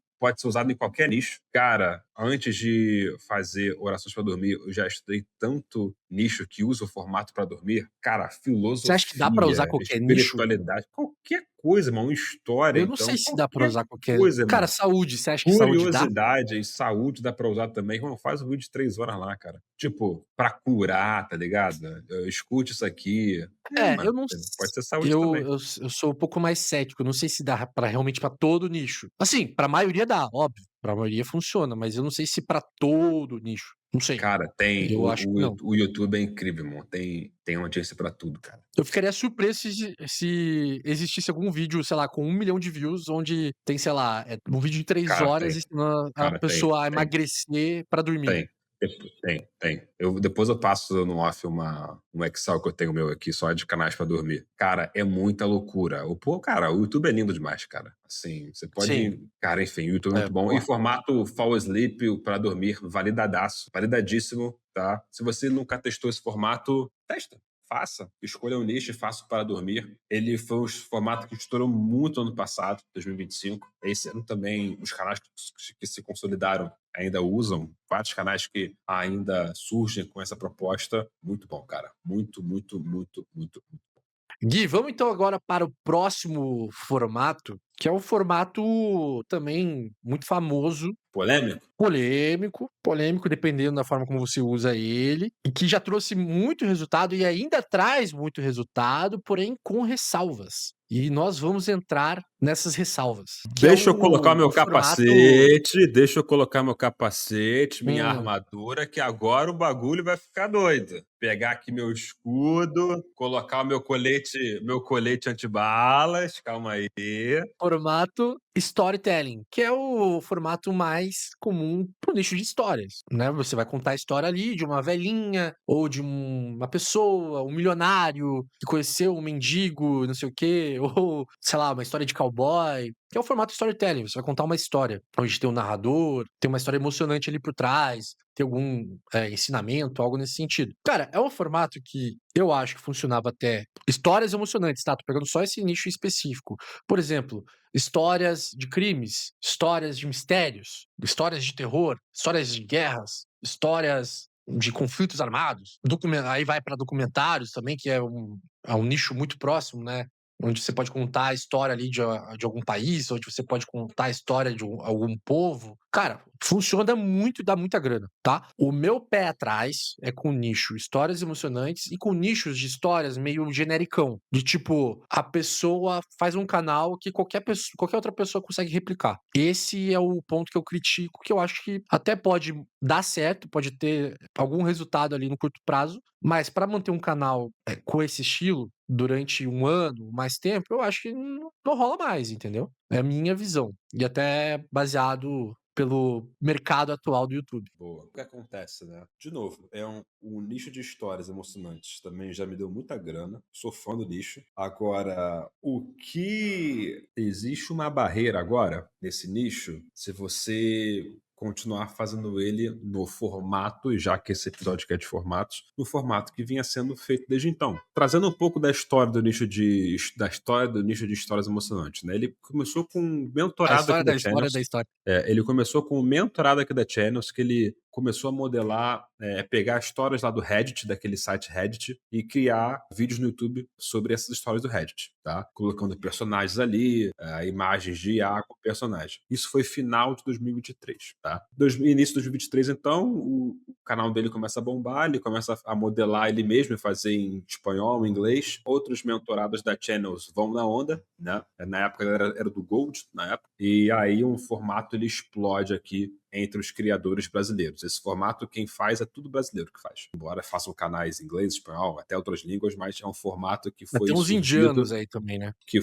usado em qualquer nicho. Cara, antes de fazer orações para dormir, eu já estudei tanto nicho que usa o formato para dormir. Cara, Você acha que dá pra usar filosofia, qualquer nicho? espiritualidade, qualquer coisa, irmão, história, Eu não então, sei se dá pra qualquer usar qualquer. coisa, Cara, irmão. saúde, você acha que saúde dá? Curiosidade e saúde dá pra usar também. Irmão, faz um vídeo de 3 horas lá, cara. Tipo, pra curar, tá ligado? Escute isso aqui. É, eu Mano, não pode s ser saúde também. eu sou um pouco mais cético, eu não sei se dá pra realmente pra todo nicho. Assim, pra maioria dá, óbvio, pra maioria funciona, mas eu não sei se pra todo nicho, não sei, Cara, tem. eu acho que não. O YouTube é incrível, irmão. Tem audiência pra tudo, cara. Eu ficaria surpreso se existisse algum vídeo, sei lá, com 1 milhão de views, onde tem, sei lá, um vídeo de 3 Cara, horas tem. ensinando a Cara, tem. pessoa a Tem. emagrecer pra dormir. Tem. Tem. Depois eu passo no off um Excel que eu tenho meu aqui, só de canais pra dormir. Cara, é muita loucura. Cara, o YouTube é lindo demais, cara. Assim, você Sim, pode. Cara, enfim, o YouTube é é, muito bom. E porra. formato Fall Asleep pra dormir, validadaço, validadíssimo, tá? Se você nunca testou esse formato, testa. Faça. Escolha um nicho e faça para dormir. Ele foi um formato que estourou muito ano passado, 2025. Esse ano também, os canais que se consolidaram ainda usam, vários canais que ainda surgem com essa proposta. Muito bom, cara. Muito, muito, muito, muito. Gui, vamos então agora para o próximo formato, que é um formato também muito famoso, Polêmico? polêmico dependendo da forma como você usa ele, e que já trouxe muito resultado e ainda traz muito resultado, porém com ressalvas. E nós vamos entrar nessas ressalvas, que é Deixa eu colocar o meu formato. capacete, minha Hum, armadura, que agora o bagulho vai ficar doido. Pegar aqui meu escudo, colocar o meu colete antibalas, calma aí. formato storytelling, que é o formato mais comum pro nicho de histórias, né? Você vai contar a história ali de uma velhinha ou de uma pessoa, um milionário que conheceu um mendigo, não sei o quê, ou, sei lá, uma história de cowboy, que é o formato storytelling. Você vai contar uma história, onde tem um narrador, tem uma história emocionante ali por trás, tem algum ensinamento, algo nesse sentido. Cara, é um formato que eu acho que funcionava até histórias emocionantes, tá? Tô pegando só esse nicho específico. Por exemplo, histórias de crimes, histórias de mistérios, histórias de terror, histórias de guerras, histórias de conflitos armados. Aí vai para documentários também, que é um nicho muito próximo, né? Onde você pode contar a história ali de algum país, onde você pode contar a história de algum povo. Cara, funciona muito e dá muita grana, tá? O meu pé atrás é com nicho histórias emocionantes e com nichos de histórias meio genericão. De tipo, a pessoa faz um canal que qualquer outra pessoa consegue replicar. Esse é o ponto que eu critico, que eu acho que até pode dar certo, pode ter algum resultado ali no curto prazo, mas para manter um canal com esse estilo durante um ano, mais tempo, eu acho que não rola mais, entendeu? É a minha visão. E até baseado pelo mercado atual do YouTube. Boa. O que acontece, né? De novo, um nicho de histórias emocionantes também já me deu muita grana. Sou fã do nicho. Agora, o que existe uma barreira agora nesse nicho, se você continuar fazendo ele no formato, e já que esse episódio aqui é de formatos, no formato que vinha sendo feito desde então. Trazendo um pouco da história do nicho de histórias emocionantes, né? Ele começou com um A mentorado aqui história da da história Channels. da história. Ele começou com um mentorado aqui da Channels, que ele começou a modelar, pegar histórias lá do Reddit, daquele site Reddit, e criar vídeos no YouTube sobre essas histórias do Reddit, tá? Colocando personagens ali, imagens de IA com personagem. Isso foi final de 2023, tá? Início de 2023, então, o canal dele começa a bombar, ele começa a modelar ele mesmo e fazer em espanhol, em inglês. Outros mentorados da Channels vão na onda, né? Na época era do Gold, na época. E aí um formato ele explode aqui entre os criadores brasileiros. Esse formato, quem faz é tudo brasileiro que faz. Embora façam canais em inglês, espanhol, até outras línguas, mas é um formato que Tem foi uns surgido, indianos aí também, né? Tem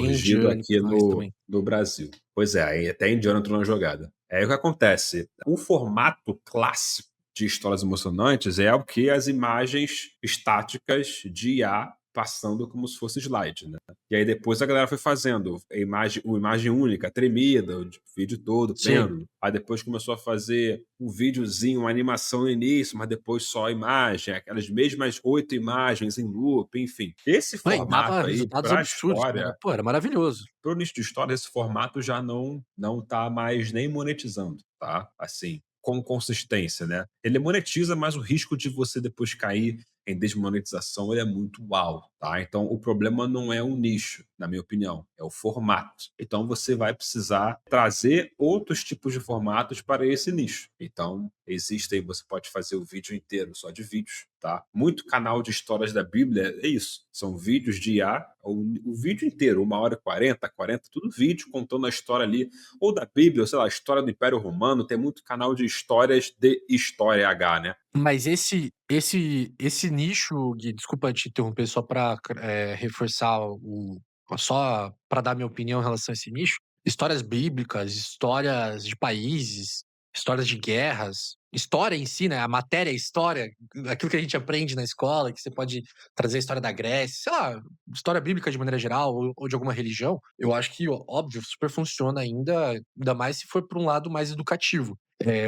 indiano que aqui faz também. no Brasil. Pois é, aí até indiano entrou na jogada. Aí o que acontece? O formato clássico de histórias emocionantes é o que as imagens estáticas de IA passando como se fosse slide, né? E aí depois a galera foi fazendo uma imagem única, tremida, o vídeo todo, Sim. pêndulo. Aí depois começou a fazer um videozinho, uma animação no início, mas depois só a imagem, aquelas mesmas 8 imagens em loop, enfim. Esse Não, e dava formato aí, resultados para a absurdos, história, pô, era maravilhoso. pro nicho de história, esse formato já não tá mais nem monetizando, tá? Assim, com consistência, né? Ele monetiza, mas o risco de você depois cair em desmonetização ele é muito alto, tá? Então, o problema não é o nicho, na minha opinião, é o formato. Então, você vai precisar trazer outros tipos de formatos para esse nicho. Então, você pode fazer o vídeo inteiro só de vídeos, tá? Muito canal de histórias da Bíblia é isso. São vídeos de IA, o vídeo inteiro, 1h40, tudo vídeo contando a história ali, ou da Bíblia, ou sei lá, a história do Império Romano, tem muito canal de histórias de história H, né? Mas esse nicho, Gui, desculpa te interromper só para reforçar só para dar minha opinião em relação a esse nicho. Histórias bíblicas, histórias de países, histórias de guerras, história em si, né? A matéria é história, aquilo que a gente aprende na escola, que você pode trazer a história da Grécia, sei lá, história bíblica de maneira geral, ou de alguma religião. Eu acho que, óbvio, super funciona ainda mais se for para um lado mais educativo.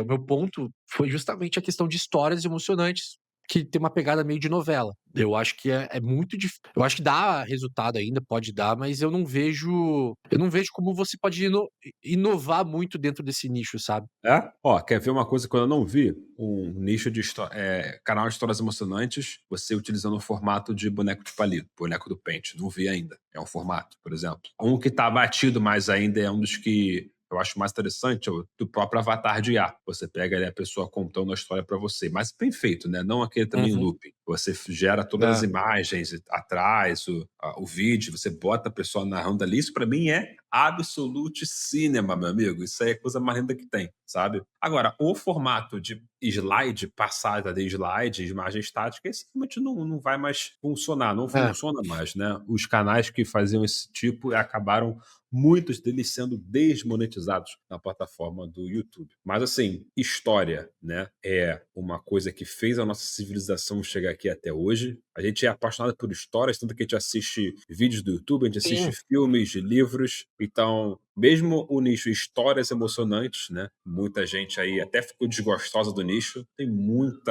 O meu ponto foi justamente a questão de histórias emocionantes que tem uma pegada meio de novela. Eu acho que é muito difícil. Eu acho que dá resultado ainda, pode dar, mas eu não vejo como você pode inovar muito dentro desse nicho, sabe? É? Ó, quer ver uma coisa que eu não vi? Um nicho de canal de histórias emocionantes, você utilizando o formato de boneco de palito, boneco do pente. Não vi ainda. É um formato, por exemplo. Um que tá batido mais ainda é um dos que eu acho mais interessante, é o do próprio avatar de IA. Você pega ali a pessoa contando a história para você, mas bem feito, né? Não aquele também em Uhum. looping. Você gera todas as É. imagens atrás, o vídeo, você bota a pessoa narrando ali. Isso para mim é absolute cinema, meu amigo. Isso aí é a coisa mais linda que tem, sabe? Agora, o formato de slide, passada de slide, imagem estática, esse realmente não vai mais funcionar, não É. funciona mais, né? Os canais que faziam esse tipo acabaram muitos deles sendo desmonetizados na plataforma do YouTube. Mas assim, história, né, é uma coisa que fez a nossa civilização chegar aqui até hoje. A gente é apaixonado por histórias, tanto que a gente assiste vídeos do YouTube, a gente assiste Sim. filmes, livros. Então, mesmo o nicho histórias emocionantes, né, muita gente aí até ficou desgostosa do nicho. Tem muito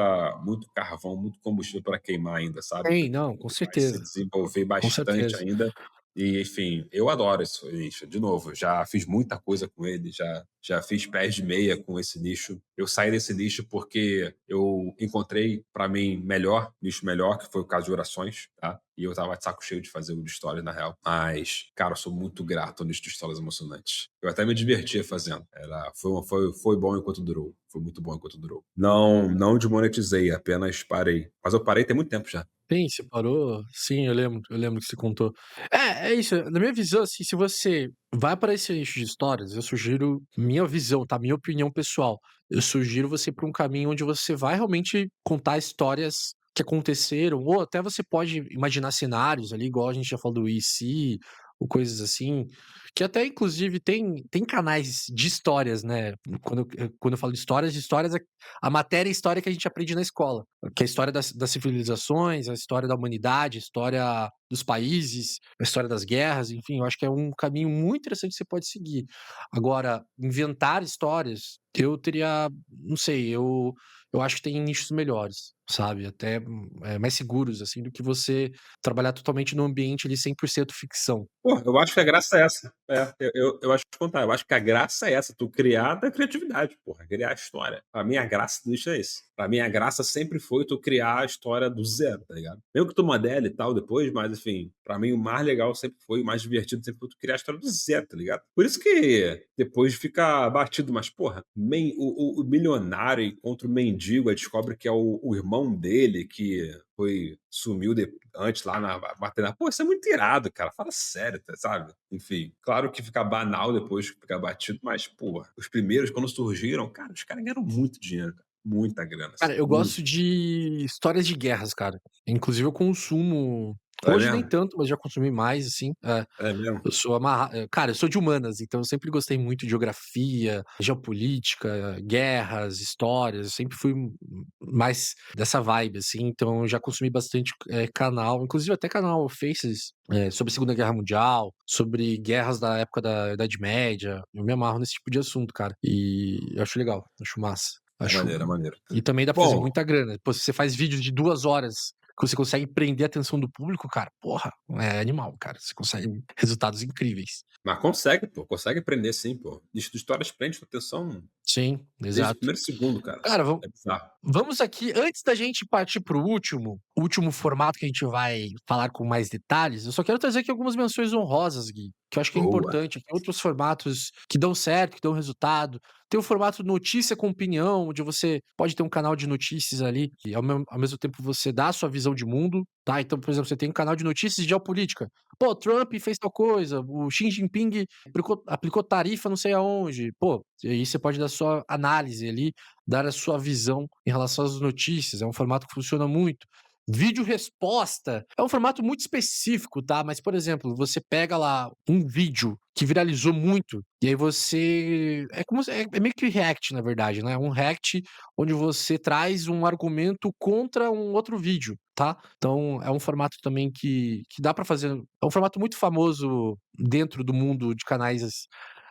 carvão, muito combustível para queimar ainda, sabe? Tem, não, com Ele vai se certeza. desenvolver Com bastante certeza. ainda. E, enfim, eu adoro esse nicho. De novo, já fiz muita coisa com ele, já fiz pés de meia com esse nicho. Eu saí desse nicho porque eu encontrei, para mim, nicho melhor, que foi o caso de orações, tá? E eu tava de saco cheio de fazer o de histórias, na real. Mas, cara, eu sou muito grato ao nicho de histórias emocionantes. Eu até me divertia fazendo. Foi bom enquanto durou. Foi muito bom enquanto durou. Não desmonetizei, apenas parei. Mas eu parei tem muito tempo já. Sim, você parou. Sim, eu lembro que você contou. É isso. Na minha visão, assim, se você vai para esse nicho de histórias, eu sugiro, minha visão, tá? Minha opinião pessoal. Eu sugiro você ir para um caminho onde você vai realmente contar histórias que aconteceram, ou até você pode imaginar cenários ali, igual a gente já falou do IC, ou coisas assim, que até inclusive tem canais de histórias, né? Quando eu falo de histórias, a matéria é história que a gente aprende na escola, que é a história das civilizações, a história da humanidade, a história dos países, a história das guerras, enfim, eu acho que é um caminho muito interessante que você pode seguir. Agora, inventar histórias, eu teria, não sei, eu acho que tem nichos melhores, sabe? Até mais seguros, assim, do que você trabalhar totalmente no ambiente ali 100% ficção. Pô, eu acho que a graça é essa. Eu acho que contar. Eu acho que a graça é essa, tu criar da criatividade, porra, criar a história. Pra mim, a graça disso é esse. Pra mim, a graça sempre foi tu criar a história do zero, tá ligado? Mesmo que tu modele e tal depois, mas enfim, pra mim o mais legal sempre foi, o mais divertido sempre foi tu criar a história do zero, tá ligado? Por isso que depois fica batido, mas porra, o milionário encontra o mendigo, aí descobre que é o irmão dele que sumiu antes lá na maternidade. Pô, isso é muito irado, cara. Fala sério, sabe? Enfim, claro que fica banal depois que fica batido, mas, pô, os primeiros, quando surgiram, cara, os caras ganharam muito dinheiro, cara. Muita grana, Cara, assim, eu muito. gosto de histórias de guerras, cara. Inclusive eu consumo É hoje nem mesmo? tanto, mas já consumi mais, assim. É mesmo? Eu sou cara, eu sou de humanas, então eu sempre gostei muito de geografia, geopolítica, guerras, histórias, eu sempre fui mais dessa vibe, assim, então eu já consumi bastante, canal, inclusive até canal Faces, sobre a Segunda Guerra Mundial, sobre guerras da época da Idade Média. Eu me amarro nesse tipo de assunto, cara, e eu acho legal, acho massa. É Acho maneiro, é maneiro. e também dá pra fazer Bom, muita grana. Pô, se você faz vídeos de 2 horas, que você consegue prender a atenção do público, cara, porra, é animal, cara. Você consegue resultados incríveis. mas consegue, pô, consegue prender sim, pô. Histórias prende tua atenção Sim, desde o exato. primeiro segundo, cara. Cara, É bizarro. vamos aqui, antes da gente partir para o último formato que a gente vai falar com mais detalhes, eu só quero trazer aqui algumas menções honrosas, Gui, que eu acho que é Boa. importante. Aqui, outros formatos que dão certo, que dão resultado. Tem o formato notícia com opinião, onde você pode ter um canal de notícias ali, e ao mesmo tempo você dá a sua visão de mundo, tá? Então, por exemplo, você tem um canal de notícias de geopolítica. Pô, Trump fez tal coisa, o Xi Jinping aplicou tarifa não sei aonde. Pô, e aí você pode dar sua análise ali, dar a sua visão em relação às notícias. É um formato que funciona muito. Vídeo resposta é um formato muito específico, tá? Mas, por exemplo, você pega lá um vídeo que viralizou muito, e aí você. É meio que react, na verdade, né? Um react onde você traz um argumento contra um outro vídeo, tá? Então, é um formato também que dá pra fazer. É um formato muito famoso dentro do mundo de canais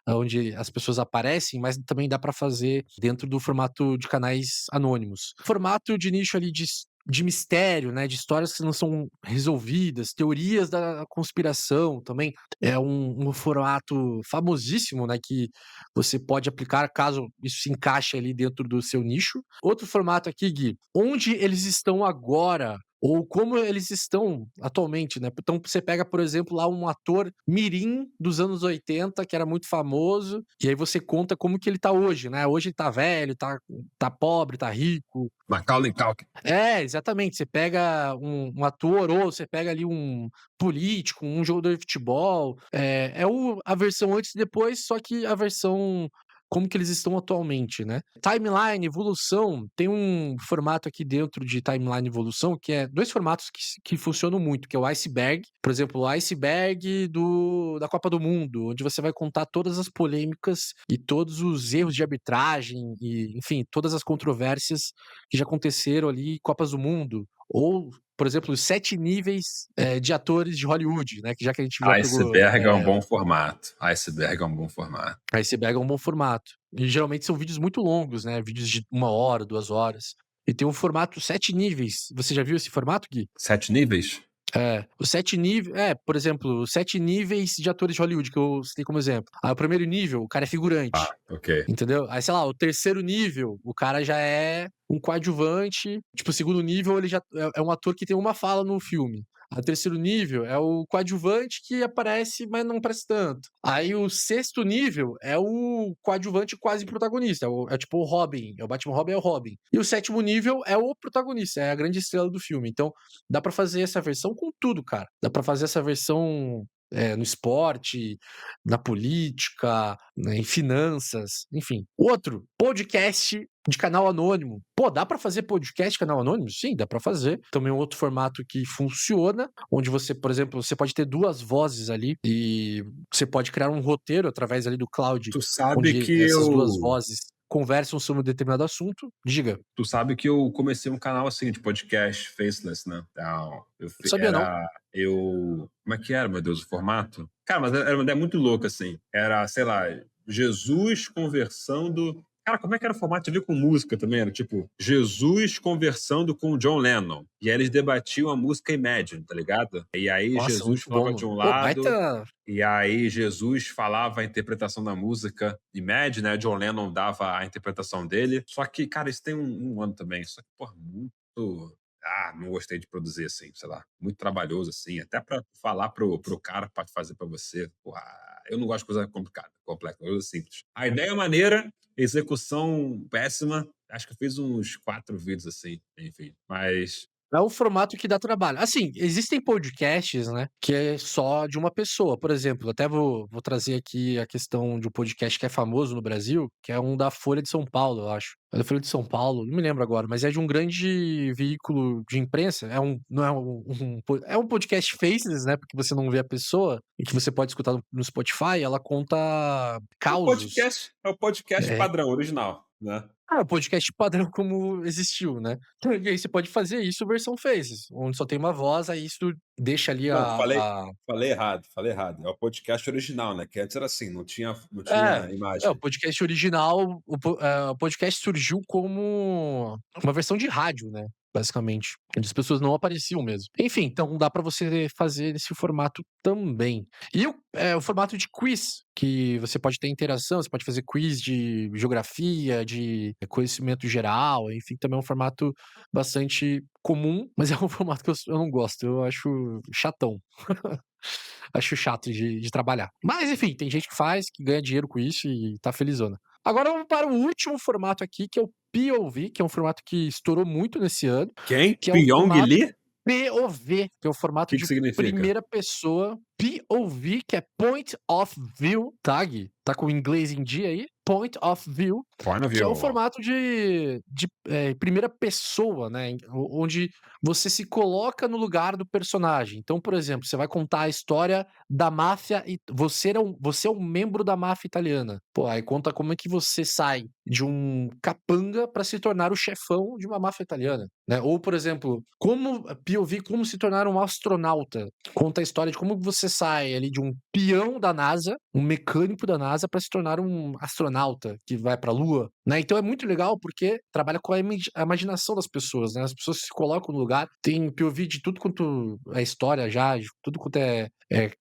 onde as pessoas aparecem, mas também dá pra fazer dentro do formato de canais anônimos. Formato de nicho ali de mistério, né, de histórias que não são resolvidas, teorias da conspiração também é um formato famosíssimo, né, que você pode aplicar caso isso se encaixe ali dentro do seu nicho. Outro formato aqui, Gui, onde eles estão agora ou como eles estão atualmente, né. Então você pega, por exemplo, lá um ator mirim dos anos 80 que era muito famoso, e aí você conta como que ele tá hoje, né. Hoje ele tá velho, tá pobre, tá rico. Macaulay Culkin. É, exatamente. Você pega um ator ou você pega ali um político, um jogador de futebol, a versão antes e depois, só que a versão como que eles estão atualmente, né. Timeline, evolução, tem um formato aqui dentro de timeline e evolução que é 2 formatos que funcionam muito, que é o iceberg, por exemplo, o iceberg da Copa do Mundo, onde você vai contar todas as polêmicas e todos os erros de arbitragem e, enfim, todas as controvérsias que já aconteceram ali, Copas do Mundo, ou, por exemplo, os 7 níveis, de atores de Hollywood, né, que já que a gente já pegou, Iceberg é um bom formato. Iceberg é um bom formato. iceberg é um bom formato. E geralmente são vídeos muito longos, né, vídeos de 1 hora, 2 horas. E tem um formato 7 níveis. Você já viu esse formato, Gui? 7 níveis? Os 7 níveis por exemplo, os 7 níveis de atores de Hollywood que eu citei como exemplo. O primeiro nível, o cara é Ah, figurante. ok. Entendeu? Aí, sei lá, o terceiro nível, o cara já é um coadjuvante. Tipo, o segundo nível, ele já é um ator que tem uma fala no filme. Aí, o terceiro nível é o coadjuvante que aparece, mas não aparece tanto. Aí, o sexto nível é o coadjuvante quase protagonista. É tipo o Robin. É o Batman Robin, é o Robin. E o sétimo nível é o protagonista, é a grande estrela do filme. Então, dá pra fazer essa versão com tudo, cara. Dá pra fazer essa versão no esporte, na política, né, em finanças, enfim. Outro, podcast de canal anônimo. Pô, dá pra fazer podcast de canal anônimo? Sim, dá pra fazer. Também é um outro formato que funciona, onde você, por exemplo, você pode ter 2 vozes ali e você pode criar um roteiro através ali do cloud, Tu sabe onde que essas 2 eu. vozes conversam sobre um determinado assunto. Diga. Tu sabe que eu comecei um canal assim de podcast faceless, né? Então, Não sabia não. Como é que era, meu Deus, o formato? Cara, mas era uma ideia muito louca, assim. Era, sei lá, Jesus conversando Cara, como é que era o formato ali com música também? Era tipo, Jesus conversando com o John Lennon. E aí eles debatiam a música Imagine, tá ligado? E aí Nossa, Jesus muito falava de bom. um Pô, lado, baita. e aí Jesus falava a interpretação da música Imagine, né? John Lennon dava a interpretação dele. Só que, cara, isso tem um ano também. Só que, porra, muito. Ah, não gostei de produzir assim, sei lá, muito trabalhoso assim, até pra falar pro cara pra fazer pra você. Porra, eu não gosto de coisa complicada, complexa, coisa simples. A ideia é maneira, execução péssima. Acho que eu fiz uns 4 vídeos assim, enfim. Mas É um formato que dá trabalho. Assim, existem podcasts, né, que é só de uma pessoa. Por exemplo, até vou trazer aqui a questão de um podcast que é famoso no Brasil, que é um da Folha de São Paulo, eu acho. É da Folha de São Paulo, não me lembro agora, mas é de um grande veículo de imprensa. Não é é um podcast faceless, né, porque você não vê a pessoa, e que você pode escutar no Spotify, ela conta causos. é o podcast É, padrão, original, né? o podcast padrão como existiu, né. E aí você pode fazer isso versão Faces, onde só tem uma voz, aí isso deixa ali Não, a falei errado, falei errado. É o podcast original, né? Que antes era assim, não é, tinha o imagem. podcast original, o podcast surgiu como uma versão de rádio, né, basicamente, onde as pessoas não apareciam mesmo. Enfim, então dá pra você fazer nesse formato também. E o formato de quiz, que você pode ter interação, você pode fazer quiz de geografia, de conhecimento geral, enfim, também é um formato bastante comum, mas é um formato que eu não gosto, eu acho chatão. Acho chato de trabalhar. Mas enfim, tem gente que faz, que ganha dinheiro com isso e tá felizona. Agora vamos para o último formato aqui, que é o POV, que é um formato que estourou muito nesse ano, Quem? que é o Pyong formato Lee? O POV, que é o formato que de significa? primeira pessoa. POV, que é Point of View, tag, tá com o inglês em dia aí? Point of View, Point of que é um view. formato de primeira pessoa, né? Onde você se coloca no lugar do personagem. Então, por exemplo, você vai contar a história da máfia e você é um membro da máfia italiana. Pô, aí conta como é que você sai de um capanga para se tornar o chefão de uma máfia italiana, né? Ou, por exemplo, como POV, como se tornar um astronauta. Conta a história de como você sai ali de um peão da NASA, um mecânico da NASA, para se tornar um astronauta que vai para a Lua, né? Então é muito legal porque trabalha com a imaginação das pessoas, né? As pessoas se colocam no lugar, tem POV de tudo quanto é história já, de tudo quanto é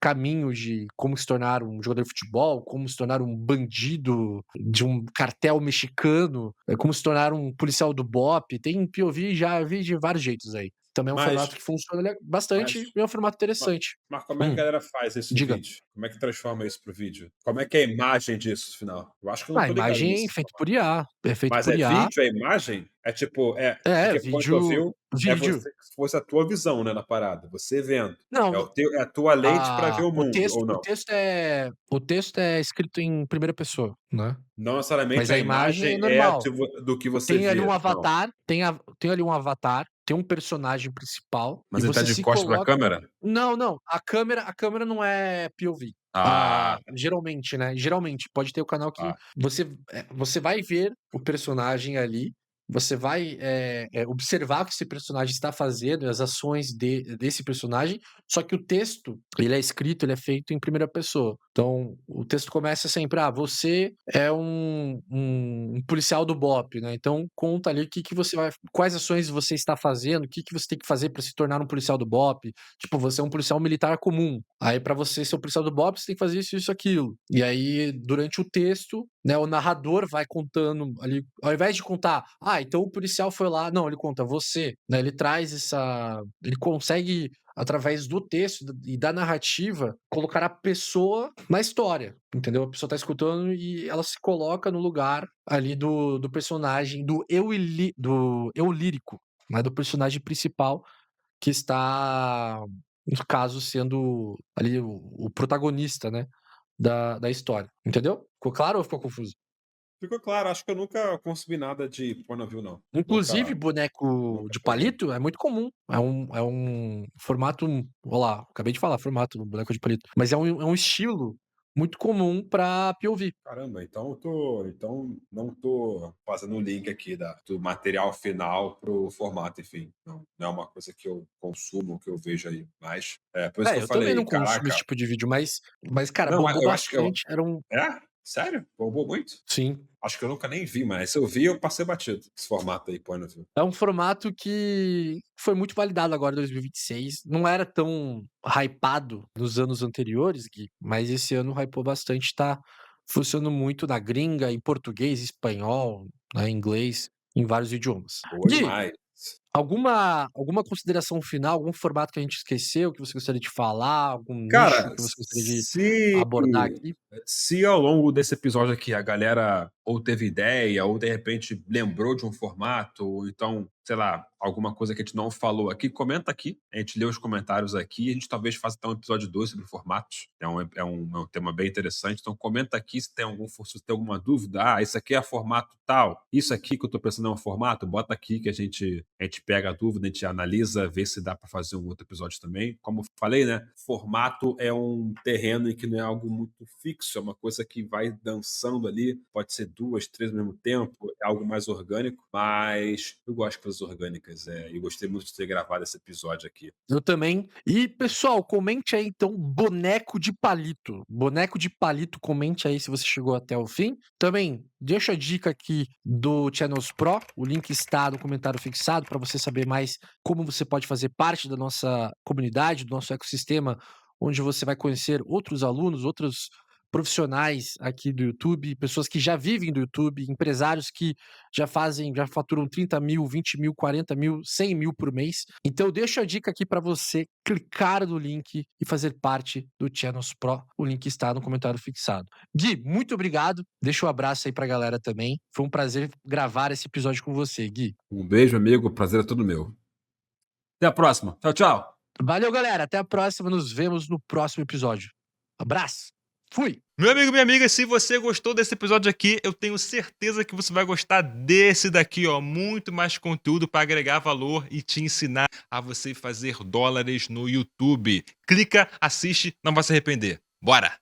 caminho de como se tornar um jogador de futebol, como se tornar um bandido de um cartel mexicano, como se tornar um policial do BOP. Tem POV, já vi de vários jeitos aí. Também é um formato Mas, que funciona bastante mas, e é um formato ma- interessante. mas como é que a Hum, galera faz isso em diga. vídeo? Como é que transforma isso pro vídeo? Como é que é a imagem disso, no final? Eu acho que eu não A tô ligado imagem é nisso. feito por IA, é feito Mas por é IA. vídeo, é imagem? É tipo, É, porque point of vídeo view é vídeo. você, se fosse a tua visão, né, na parada, você vendo. Não, É a tua lente para ver a o mundo, ou o não? texto é escrito em primeira pessoa, né. Não necessariamente Mas a a imagem imagem é é normal. do que você Tem ali vê, um não. avatar, tem ali um avatar, tem um personagem principal e Mas ele tá você de se costas pra coloca. câmera? Não, não, a câmera não é POV. Ah, Geralmente, né, geralmente, pode ter o canal que tá. você vai ver o personagem ali, você vai, observar o que esse personagem está fazendo, as ações desse personagem, só que o texto, ele é escrito, ele é feito em primeira pessoa. Então, o texto começa sempre: "Ah, você é um policial do BOP", né, então conta ali o que que você vai quais ações você está fazendo, o que que você tem que fazer para se tornar um policial do BOP. Tipo, você é um policial militar comum, aí para você ser um policial do BOP, você tem que fazer isso, isso, aquilo. E aí, durante o texto, né, o narrador vai contando ali, ao invés de contar: "Ah, então o policial foi lá", não, ele conta: "Você", né, ele consegue, através do texto e da narrativa, colocar a pessoa na história, entendeu? A pessoa tá escutando e ela se coloca no lugar ali do personagem, do eu lírico, né, do personagem principal que está, no caso, sendo ali o protagonista, né, da história, entendeu? Ficou claro ou ficou confuso? Ficou claro, acho que eu nunca consumi nada de point of view, não. Inclusive, boneco Nunca de peguei. palito é muito comum. É um formato. Olha lá, acabei de falar, formato do boneco de palito. Mas é um estilo muito comum pra POV. Caramba, então não tô fazendo o link aqui do material final pro formato, enfim. Não é uma coisa que eu consumo, que eu vejo aí. Mas, por isso que eu Eu também falei, não consumo esse caraca. tipo de vídeo, mas cara, Não, bombou eu acho que eu. bastante. Era um. É? Sério? Bombou muito? Sim. Acho que eu nunca nem vi, mas se eu vi, eu passei batido. Esse formato aí, Point of View. É um formato que foi muito validado agora em 2026. Não era tão hypado nos anos anteriores, Gui, mas esse ano hypou bastante. Tá funcionando muito na gringa, em português, espanhol, né, inglês, em vários idiomas. Boa Gui, demais. alguma consideração final, algum formato que a gente esqueceu, que você gostaria de falar, algum nicho Cara, que você gostaria de se abordar aqui? se ao longo desse episódio aqui a galera ou teve ideia, ou de repente lembrou de um formato, ou então, sei lá, alguma coisa que a gente não falou aqui, comenta aqui. A gente lê os comentários aqui e a gente talvez faça até um episódio 2 sobre formatos. É um tema bem interessante. Então comenta aqui se tem alguma dúvida. Ah, isso aqui é formato tal. Isso aqui que eu tô pensando é um formato, bota aqui que a gente pega a dúvida, a gente analisa, vê se dá para fazer um outro episódio também. Como eu falei, né? Formato é um terreno em que não é algo muito fixo, é uma coisa que vai dançando ali. Pode ser 2, 3 ao mesmo tempo, é algo mais orgânico, mas eu gosto de coisas orgânicas, e gostei muito de ter gravado esse episódio aqui. Eu também. E, pessoal, comente aí então boneco de palito. Boneco de palito, comente aí se você chegou até o fim. Também deixa a dica aqui do Channels Pro. O link está no comentário fixado para você saber mais como você pode fazer parte da nossa comunidade, do nosso ecossistema, onde você vai conhecer outros alunos, outros profissionais aqui do YouTube, pessoas que já vivem do YouTube, empresários que já faturam 30 mil, 20 mil, 40 mil, 100 mil por mês. Então eu deixo a dica aqui para você clicar no link e fazer parte do Channels Pro. O link está no comentário fixado. Gui, muito obrigado. Deixa um abraço aí pra galera também. Foi um prazer gravar esse episódio com você, Gui. Um beijo, amigo. O prazer é todo meu. Até a próxima. Tchau, tchau. Valeu, galera. Até a próxima. Nos vemos no próximo episódio. Abraço. Fui. Meu amigo, minha amiga, se você gostou desse episódio aqui, eu tenho certeza que você vai gostar desse daqui, ó. Muito mais conteúdo para agregar valor e te ensinar a você fazer dólares no YouTube. Clica, assiste, não vai se arrepender. Bora!